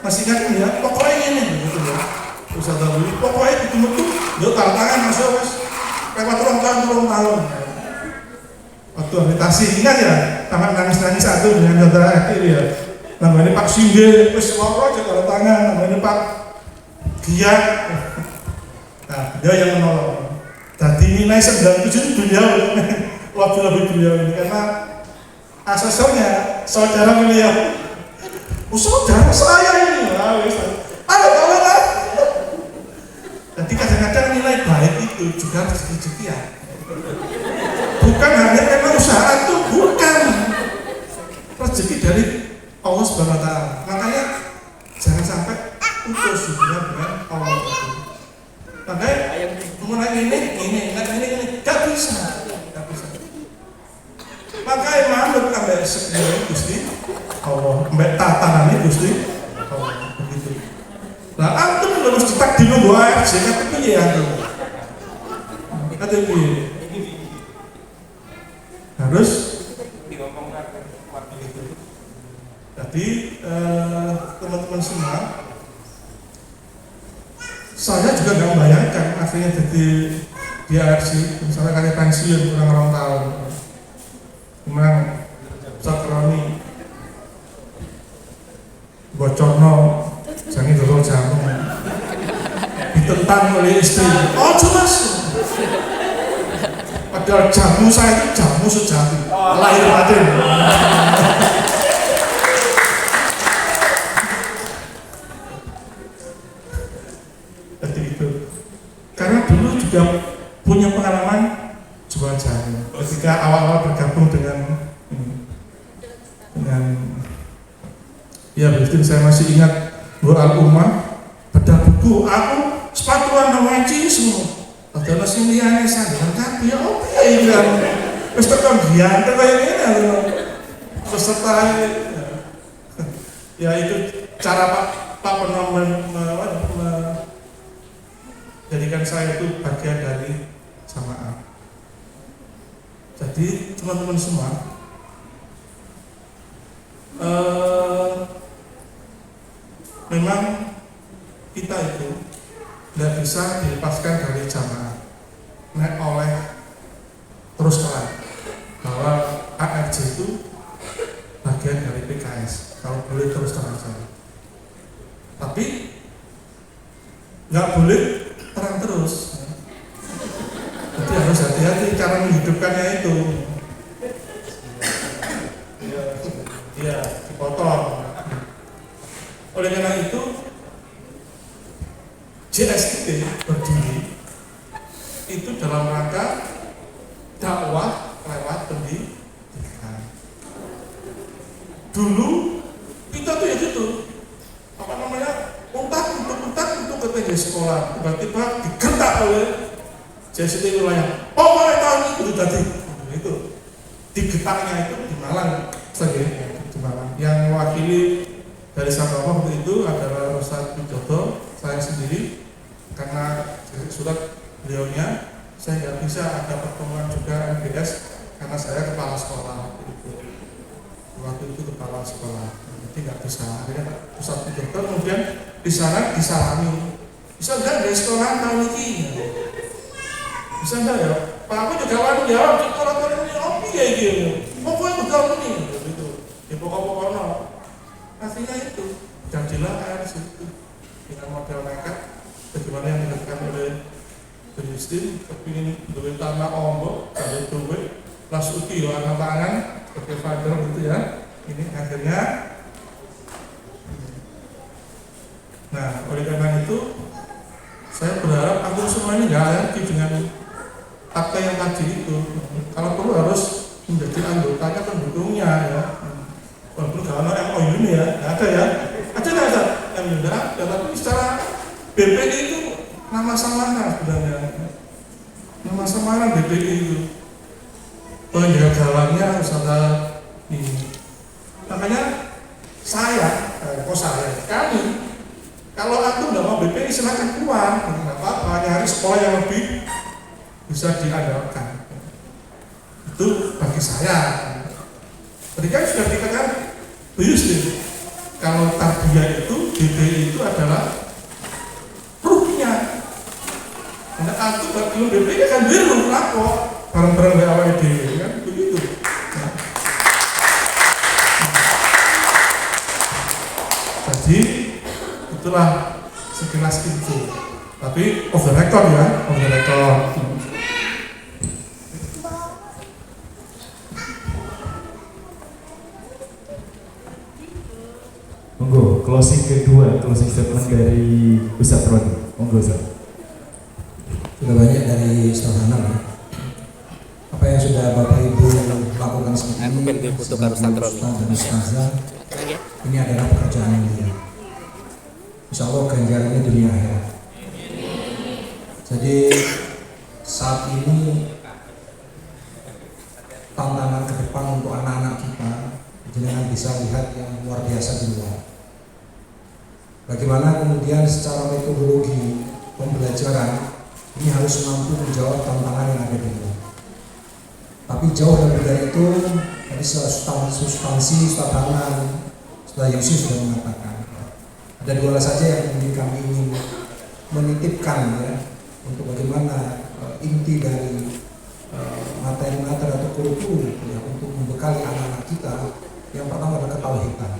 masih ingat ya, pokoknya ini gitu ya. Ustaz Abdul, pokoknya betul-betul yuk tangan masuk wes lewat tahun. Waktu habitasi, ingat ya, tamat nangis-nangis satu dengan saudara Eti ya. Namanya Pak Singgih, wes ngobrol aja kalau tangan, namanya Pak Giat. Nah, dia yang menolong. Tadi nilai 97 itu beliau, lebih beliau ini karena asesornya saudara beliau. Saudara saya ini, ayo tolong. Jadi kadang-kadang nilai baik itu juga harus rezeki ya. Bukan hanya memang usaha itu, bukan rezeki dari Allah Subhanahu Wa Taala. Makanya jangan sampai putus hubungan dengan Allah. Makanya mengenai ini, gak bisa. Makanya manut sampai sekian Gusti Allah, sampai tatanannya Gusti Allah begitu. Nah, antum harus cetak di nunggu air, sehingga itu ya antum. Kata harus jadi teman-teman semua, saya juga nggak membayangkan akhirnya jadi di ARC, misalnya kali pensiun kurang tahun, memang Sakroni bocorno jangan dorong jamu ditentang oleh istri. Oh jelas, padahal jamu saya itu jamu sejati, lahir batin. Jadi itu, karena dulu juga punya pengalaman jual jamu. Ketika awal-awal bergabung dengan ya betul, saya masih ingat Bu Al-Umah bedah buku, aku sepatuan ngaji semua. Padahal masih liane sandan tapi ya oke ya. Wis tekan gian kaya ngene peserta ya itu cara Pak pernah menjadikan saya itu bagian dari jamaah. Jadi teman-teman semua, memang kita itu tidak bisa dilepaskan dari jamaah. Nek oleh terus terang bahwa ARJ itu bagian dari PKS, kalau boleh terus terang saja. Tapi nggak boleh terang terus. Jadi harus hati-hati cara menghidupkannya itu. Iya, dipotong. Oleh karena itu JST berdiri itu dalam rangka dakwah lewat pendidikan. Dulu kita tuh ya gitu, apa namanya, untak untuk ketika sekolah, tiba-tiba digentak oleh JST wilayah. Pokoknya tahun itu tadi itu digetaknya itu di Malang saja, di Malang. Yang mewakili dari Sabah waktu itu adalah Ustaz Widodo, saya sendiri, karena surat beliaunya saya nggak bisa ada pertemuan juga MBS karena saya kepala sekolah waktu itu kepala sekolah, jadi nggak bisa. Akhirnya Ustaz Widodo kemudian di sana disalami, bisa nggak dari sekolah tahun ini, bisa nggak ya Pak, aku juga wani jawab sekolah tahun ini oke ya gitu, pokoknya betul ini gitu, ya pokok-pokoknya. Artinya itu jadilah ARC itu dengan model nekat bagaimana yang dilakukan oleh Justin, kepingin duit tanah ombok, ada duit lasuki warna tangan sebagai father gitu ya. Ini akhirnya, nah oleh karena itu saya berharap aku semua ini nggak lagi dengan apa yang tadi itu. Kalau perlu harus menjadi anggotanya pendukungnya ya. Walaupun kalau MOU ini ya, nggak ada ya, ada MOU ya, tapi secara BPI itu nama samaran sebenarnya, nama samaran BPI itu. penjagalannya Ustazah ini. Makanya kami, kalau antum nggak mau BPI silakan keluar, nggak apa-apa, nyari sekolah yang lebih bisa diandalkan. Itu bagi saya. Tadi kan sudah dikatakan Bu Yustin, kalau tarbiyah itu BPI itu adalah ruhnya. Karena antum bagi BPI kan biru lapo bareng-bareng WAWD kan begitu. Nah. Jadi itulah sekilas info. Tapi off the record ya, off the record. Monggo, closing kedua, closing statement dari Ustadz Roni. Monggo Ustadz. Sudah banyak dari Ustaz Hanam ya. Apa yang sudah Bapak Ibu lakukan sekarang ini sebagai Ustaz dan Ustazah, ini adalah pekerjaan yang mulia. Insya Allah ganjarannya dunia akhirat. Jadi saat ini tantangan ke depan untuk anak-anak kita, jangan bisa lihat yang luar biasa di luar. Bagaimana kemudian secara metodologi pembelajaran ini harus mampu menjawab tantangan yang ada di luar. Tapi jauh lebih dari itu, tadi substansi Ustaz Hanan, Ustaz Yusuf sudah mengatakan ada dua saja yang mungkin kami ingin menitipkan ya, untuk bagaimana inti dari materi-materi atau kurikulum ya, untuk membekali anak-anak kita. Yang pertama adalah ketauhidan.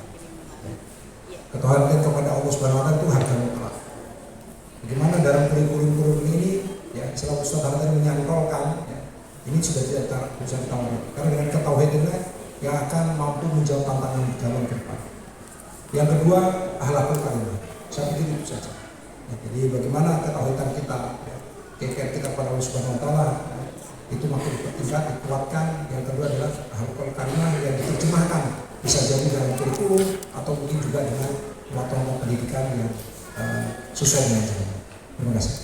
Ketauhidan kepada Allah Subhanahu wa taala itu harga mutlak. Bagaimana dalam kurikulum ini ya, selalu Ustaz Hanan menyantolkan ya, ini sudah tidak bisa ditawar. Karena dengan ketauhidan yang akan mampu menjawab tantangan zaman ke depan. Yang kedua, akhlakul karimah. Saya pikir itu saja. Ya, jadi bagaimana ketauhidan kita, ya, kekeh kita pada Allah Subhanahu wa taala ya, itu makin dipertingkat, dikuatkan. Yang kedua adalah akhlakul karimah yang diterjemahkan bisa jadi dalam kurikulum atau mungkin juga dengan materi pendidikan yang sesuai dengan zaman. Terima kasih.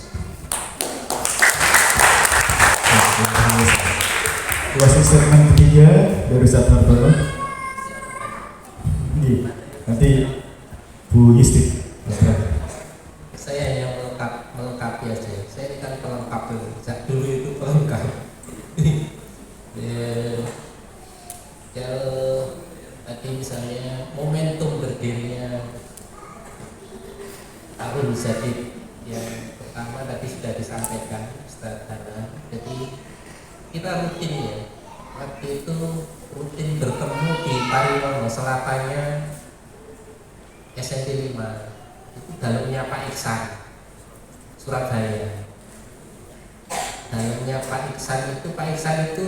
Closing statement ketiga dari Ustadz Hartono. Nanti Bu Yustin. Saya yang melengkapi aja. Saya ini kan pelengkap dulu itu pelengkap. Kalau tadi misalnya momentum berdirinya tahun Zadid yang pertama tadi sudah disampaikan Ustaz Hanan. Jadi kita rutin ya, waktu itu rutin bertemu di Parinono, selatannya SMP 5, itu dalamnya Pak Iksan, Surabaya. Dalamnya Pak Iksan itu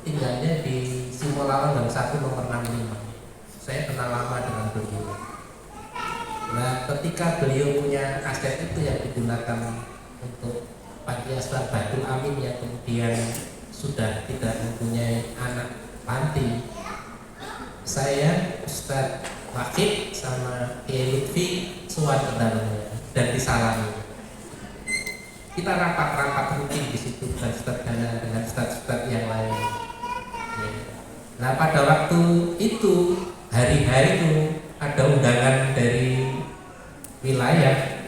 tinggalnya di Simolawan Gang 1 nomor 65. Saya kenal lama dengan beliau. Nah, ketika beliau punya aset itu yang digunakan untuk panti asuhan Baitul Amin yang kemudian sudah tidak mempunyai anak panti, saya Ustadz Wakil sama Kiai Lutfi suan ke dalamnya dan disalami. Kita rapat-rapat rutin di situ dengan Ustadz Dana dengan Ustadz yang lain. Ya. Nah, pada waktu itu hari-hari itu ada undangan dari wilayah.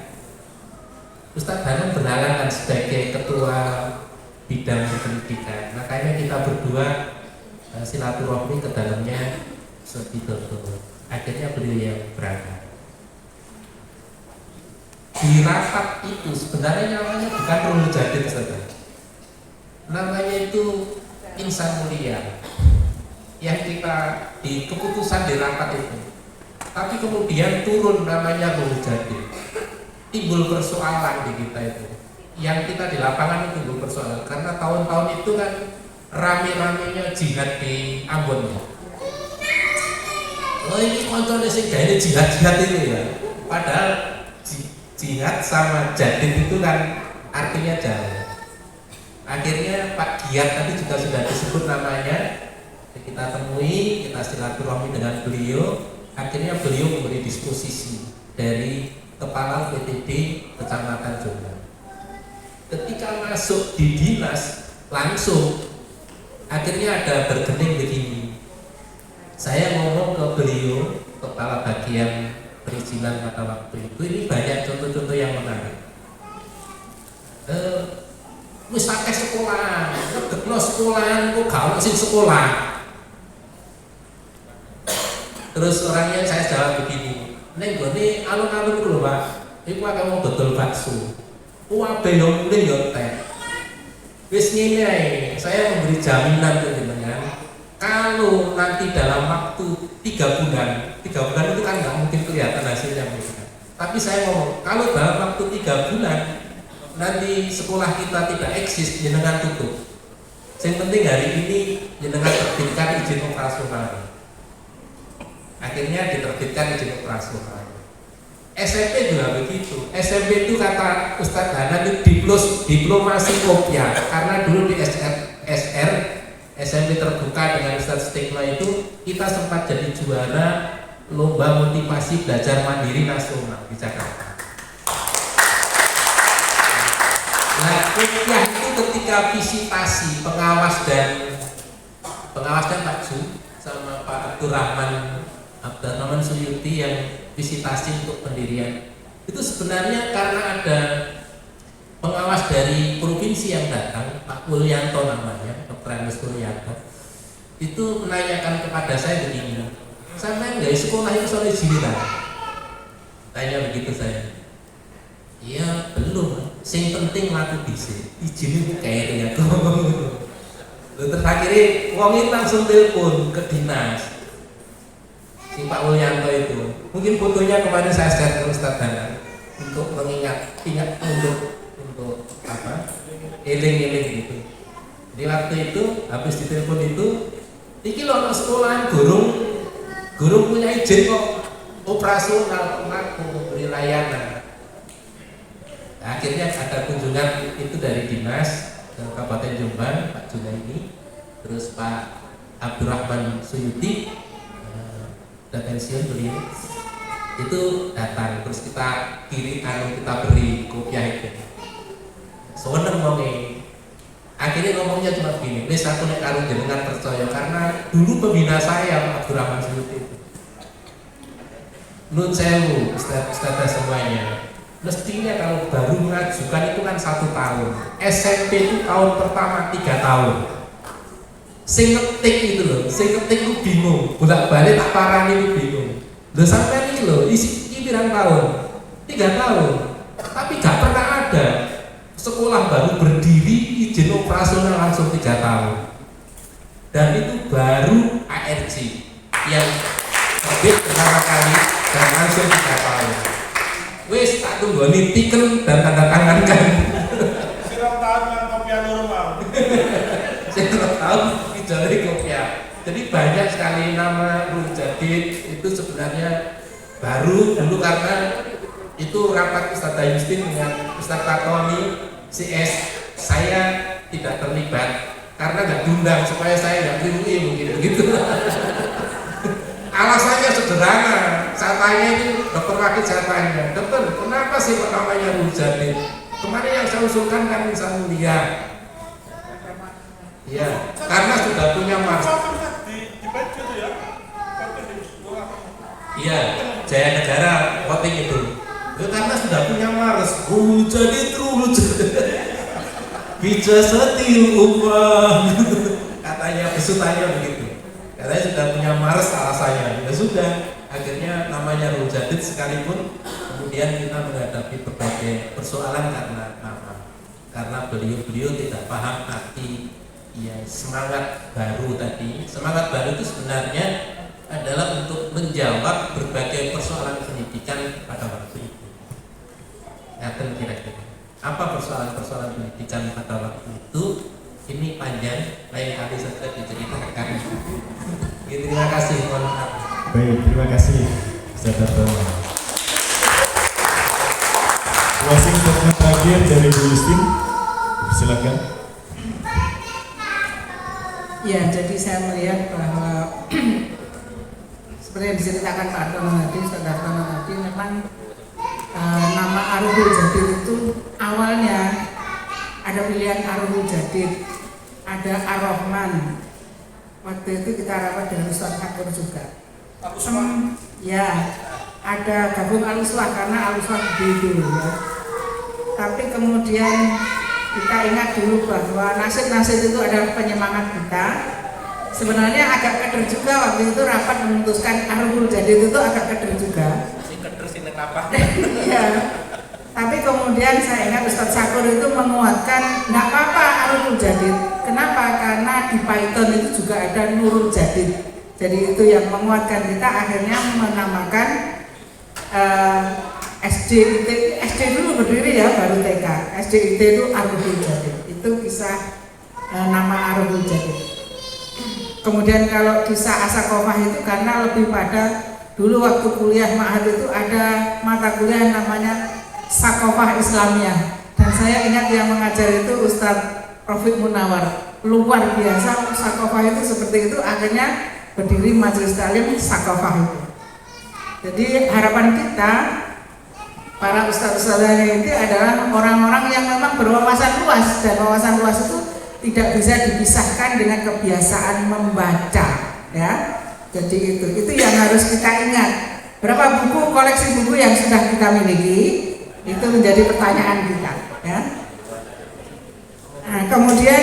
Ustadz Dana berhalangan sebagai ketua bidang pendidikan, makanya kita berdua silaturahmi ke dalamnya Setidodo. Akhirnya beliau yang berangkat. Di rapat itu sebenarnya namanya bukan Rohul Jadid saja, namanya itu Insan Mulia yang kita di keputusan di rapat itu. Tapi kemudian turun namanya Rohul Jadid, timbul persoalan di kita itu. Yang kita di lapangan itu timbul persoalan karena tahun-tahun itu kan rame-ramenya jihad di Ambon ya. Oh ini kontrolnya sih kayaknya jihad-jihad itu ya. Padahal jihad sama jadid itu kan artinya jauh. Akhirnya Pak Giat tadi juga sudah disebut namanya. Kita temui, kita silaturahmi dengan beliau. Akhirnya beliau memberi disposisi dari Kepala PTD Kecamatan Jombang. Ketika masuk di dinas langsung akhirnya ada bergening begini. Saya ngomong ke beliau, kepala bagian perizinan pada waktu itu, ini banyak contoh-contoh yang menarik. Wis akeh sekolah, ngedekno sekolahan kok gak ono sing sekolah. Terus orangnya saya jawab begini, "Ning gone alun-alun ku lho, Pak. Iku akeh wong dodol bakso. Kuwabe yo mulih yo teh. Wis ngene ae, saya memberi jaminan ke jenengan, kalau nanti dalam waktu 3 bulan itu kan nggak mungkin kelihatan hasilnya mungkin. Tapi saya ngomong, kalau dalam waktu 3 bulan nanti sekolah kita tidak eksis, jenengan tutup. Yang penting hari ini jenengan terbitkan izin operasional. Akhirnya diterbitkan izin operasional. SMP juga begitu. SMP itu kata Ustadz Hanan itu diplomasi kopya, karena dulu di SR SMP terbuka dengan Ustadz Stigma itu kita sempat jadi juara lomba motivasi belajar mandiri nasional di Jakarta. Nah, kuliah itu ketika visitasi pengawas dan Pak Ju sama Pak Abdurrahman Suyuti yang visitasi untuk pendirian itu sebenarnya karena ada pengawas dari provinsi yang datang, Pak Wulyanto namanya, Dr. Andes Wulyanto, itu menanyakan kepada saya begini, sampai nggak sekolah itu soal izin? Tanya begitu saya. Iya belum, sing penting laku dhisik, izin itu kayak ya. Terus akhirnya wong itu langsung telepon ke dinas. Si Pak Wulyanto itu, mungkin fotonya kemarin saya share ke Ustadz Hanan untuk mengingat untuk apa, eling-eling gitu. Di waktu itu habis ditelepon itu, iki lho sekolahan gurung punya izin kok operasional ngaku memberi layanan. Nah, akhirnya ada kunjungan itu dari dinas ke Kabupaten Jombang, Pak Junaidi, terus Pak Abdurrahman Suyuti, udah pensiun beliau, itu datang, terus kita beri kopiah itu. Seneng ngomongnya. Akhirnya ngomongnya cuma begini, wis aku nek karo jenengan percaya karena dulu pembina saya Pak Abdurrahman Suyuti itu. Nun sewu, Ustaz semuanya. Mestinya kalau baru mengajukan itu kan 1 tahun. SMP itu tahun pertama 3 tahun. Sing ngetik itu loh, sing ngetik itu bingung, bolak-balik tak parani itu bingung. Loh sampai ini loh, isi pirang tahun? 3 tahun. Tapi gak pernah ada sekolah baru berdiri izin operasional langsung 3 tahun. Dan itu baru ARC yang terbit pertama kali dan langsung 3 tahun. Wes tak tunggu nih tikel dan tanda tangan kan. Setiap tahun dengan kopiah normal. Setiap tahun dari kopiah. Jadi banyak sekali nama Ruh Jadid itu sebenarnya baru dulu karena itu rapat Ustadz Yustin dengan Ustadz Tatoni CS, saya tidak terlibat karena nggak diundang supaya saya nggak keliru mungkin begitu. Alasannya sederhana, saya tanya itu dokter wakil, saya tanya, dokter kenapa sih namanya Ruh Jadid? Kemarin yang saya usulkan kan Insan Mulia. Iya, karena sudah punya mas. Iya, Jaya Negara voting itu. Karena sudah punya Mars, jadi terus bisa setil upah. Katanya pesutannya begitu. Katanya sudah punya Mars alasannya. Ya sudah, akhirnya namanya Ruh Jadid sekalipun kemudian kita menghadapi berbagai persoalan karena nama. Karena beliau tidak paham arti ya semangat baru tadi. Semangat baru itu sebenarnya adalah untuk menjawab berbagai persoalan pendidikan pada waktu itu. Ngaten kira-kira apa persoalan-persoalan pendidikan pada waktu itu? Ini panjang, lain kali saja diceritakan. Terima kasih, mohon maaf. Baik, terima kasih Ustaz Darto. Closing statement terakhir dari Bu Yustin, silakan. Ya, jadi saya melihat bahwa seperti yang diceritakan Pak Darto tadi, Ustaz Darto tadi, memang nama Arhul Jadid itu awalnya ada pilihan Arhul Jadid, ada Ar-Rahman. Waktu itu kita rapat dengan Ustaz Hakur juga. Ya, ada gabung Al-Uswah karena Al-Uswah gede ya. Tapi kemudian kita ingat dulu bahwa nasib-nasib itu adalah penyemangat kita. Sebenarnya agak keder juga waktu itu rapat memutuskan Ar-Ruhul Jadid itu agak keder juga. Ya. Tapi kemudian saya ingat Ustadz Sakur itu menguatkan nggak apa-apa Ar-Ruhul Jadid. Kenapa? Karena di Python itu juga ada Nurul Jadid. Jadi itu yang menguatkan kita akhirnya menamakan SD dulu berdiri ya baru TK. SDIT itu Ar-Ruhul Jadid. Itu kisah nama Ar-Ruhul Jadid. Kemudian kalau kisah Asakofah itu karena lebih pada dulu waktu kuliah Ma'had itu ada mata kuliah namanya Sakofah Islamiyah. Dan saya ingat yang mengajar itu Ustadz Rafiq Munawar. Luar biasa Sakofah itu seperti itu, akhirnya berdiri Majelis Taklim Sakofah itu. Jadi harapan kita para ustadz-ustadznya itu adalah orang-orang yang memang berwawasan luas, dan wawasan luas itu tidak bisa dipisahkan dengan kebiasaan membaca ya. Jadi itu yang harus kita ingat. Berapa buku, koleksi buku yang sudah kita miliki itu menjadi pertanyaan kita ya. Nah, kemudian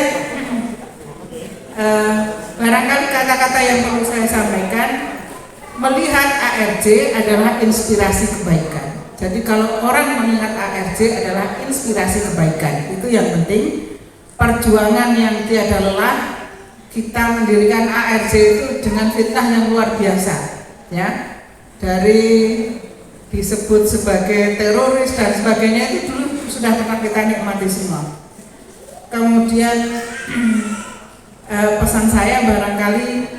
barangkali kata-kata yang perlu saya sampaikan, melihat ARJ adalah inspirasi kebaikan. Jadi kalau orang mengingat ARJ adalah inspirasi kebaikan, itu yang penting. Perjuangan yang tiada lelah, kita mendirikan ARJ itu dengan fitnah yang luar biasa ya. Dari disebut sebagai teroris dan sebagainya itu dulu sudah pernah kita nikmati semua. Kemudian pesan saya barangkali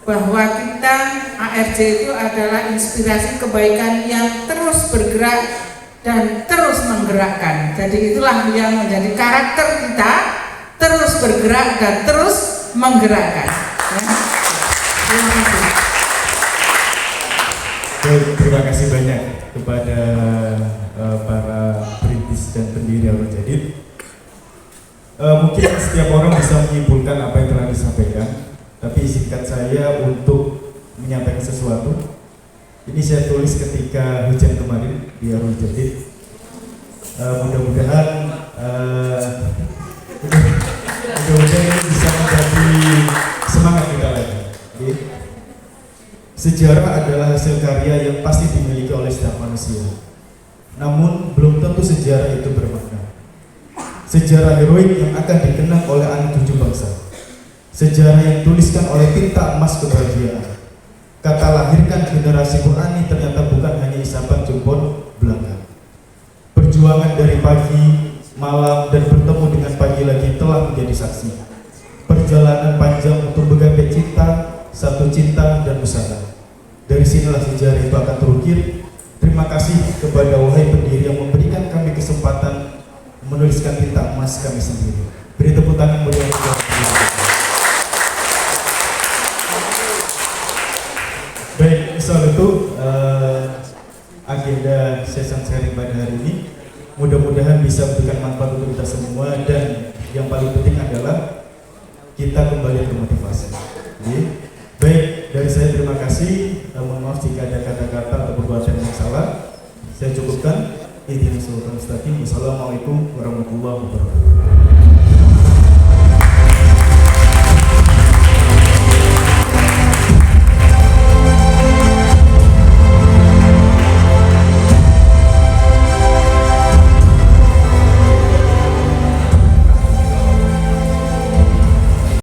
bahwa kita ARJ itu adalah inspirasi kebaikan yang terus bergerak dan terus menggerakkan. Jadi itulah yang menjadi karakter kita, terus bergerak dan terus menggerakkan ya. Terima kasih. Baik, terima kasih banyak kepada para perintis dan pendiri Ar-Ruhul Jadid. Mungkin setiap orang bisa menyimpulkan apa yang telah disampaikan, tapi izinkan saya untuk menyampaikan sesuatu. Ini saya tulis ketika hujan kemarin di Ar-Ruhul Jadid. Mudah-mudahan ini bisa menjadi semangat kita lagi. Sejarah adalah hasil karya yang pasti dimiliki oleh setiap manusia. Namun belum tentu sejarah itu bermakna. Sejarah heroik yang akan dikenang oleh anak cucu bangsa. Sejarah yang dituliskan oleh tinta emas kebahagiaan. Kata lahirkan generasi Qurani ternyata bukan hanya isapan jempol belakang. Perjuangan dari pagi, malam, dan bertemu dengan pagi lagi telah menjadi saksi. Perjalanan panjang untuk menggapai cinta, satu cinta dan usaha. Dari sinilah sejarah itu akan terukir. Terima kasih kepada wahai pendiri yang memberikan kami kesempatan menuliskan tinta emas kami sendiri. Beri tepuk tangan meriah. Baik, soal itu agenda session sharing pada hari ini mudah-mudahan bisa memberikan manfaat untuk kita semua, dan yang paling penting adalah kita kembali termotivasi. Baik, dari saya terima kasih. Mohon maaf jika ada kata-kata atau perbuatan yang salah. Saya cukupkan. Ihdinas siratal mustaqim. Wassalamualaikum warahmatullahi wabarakatuh.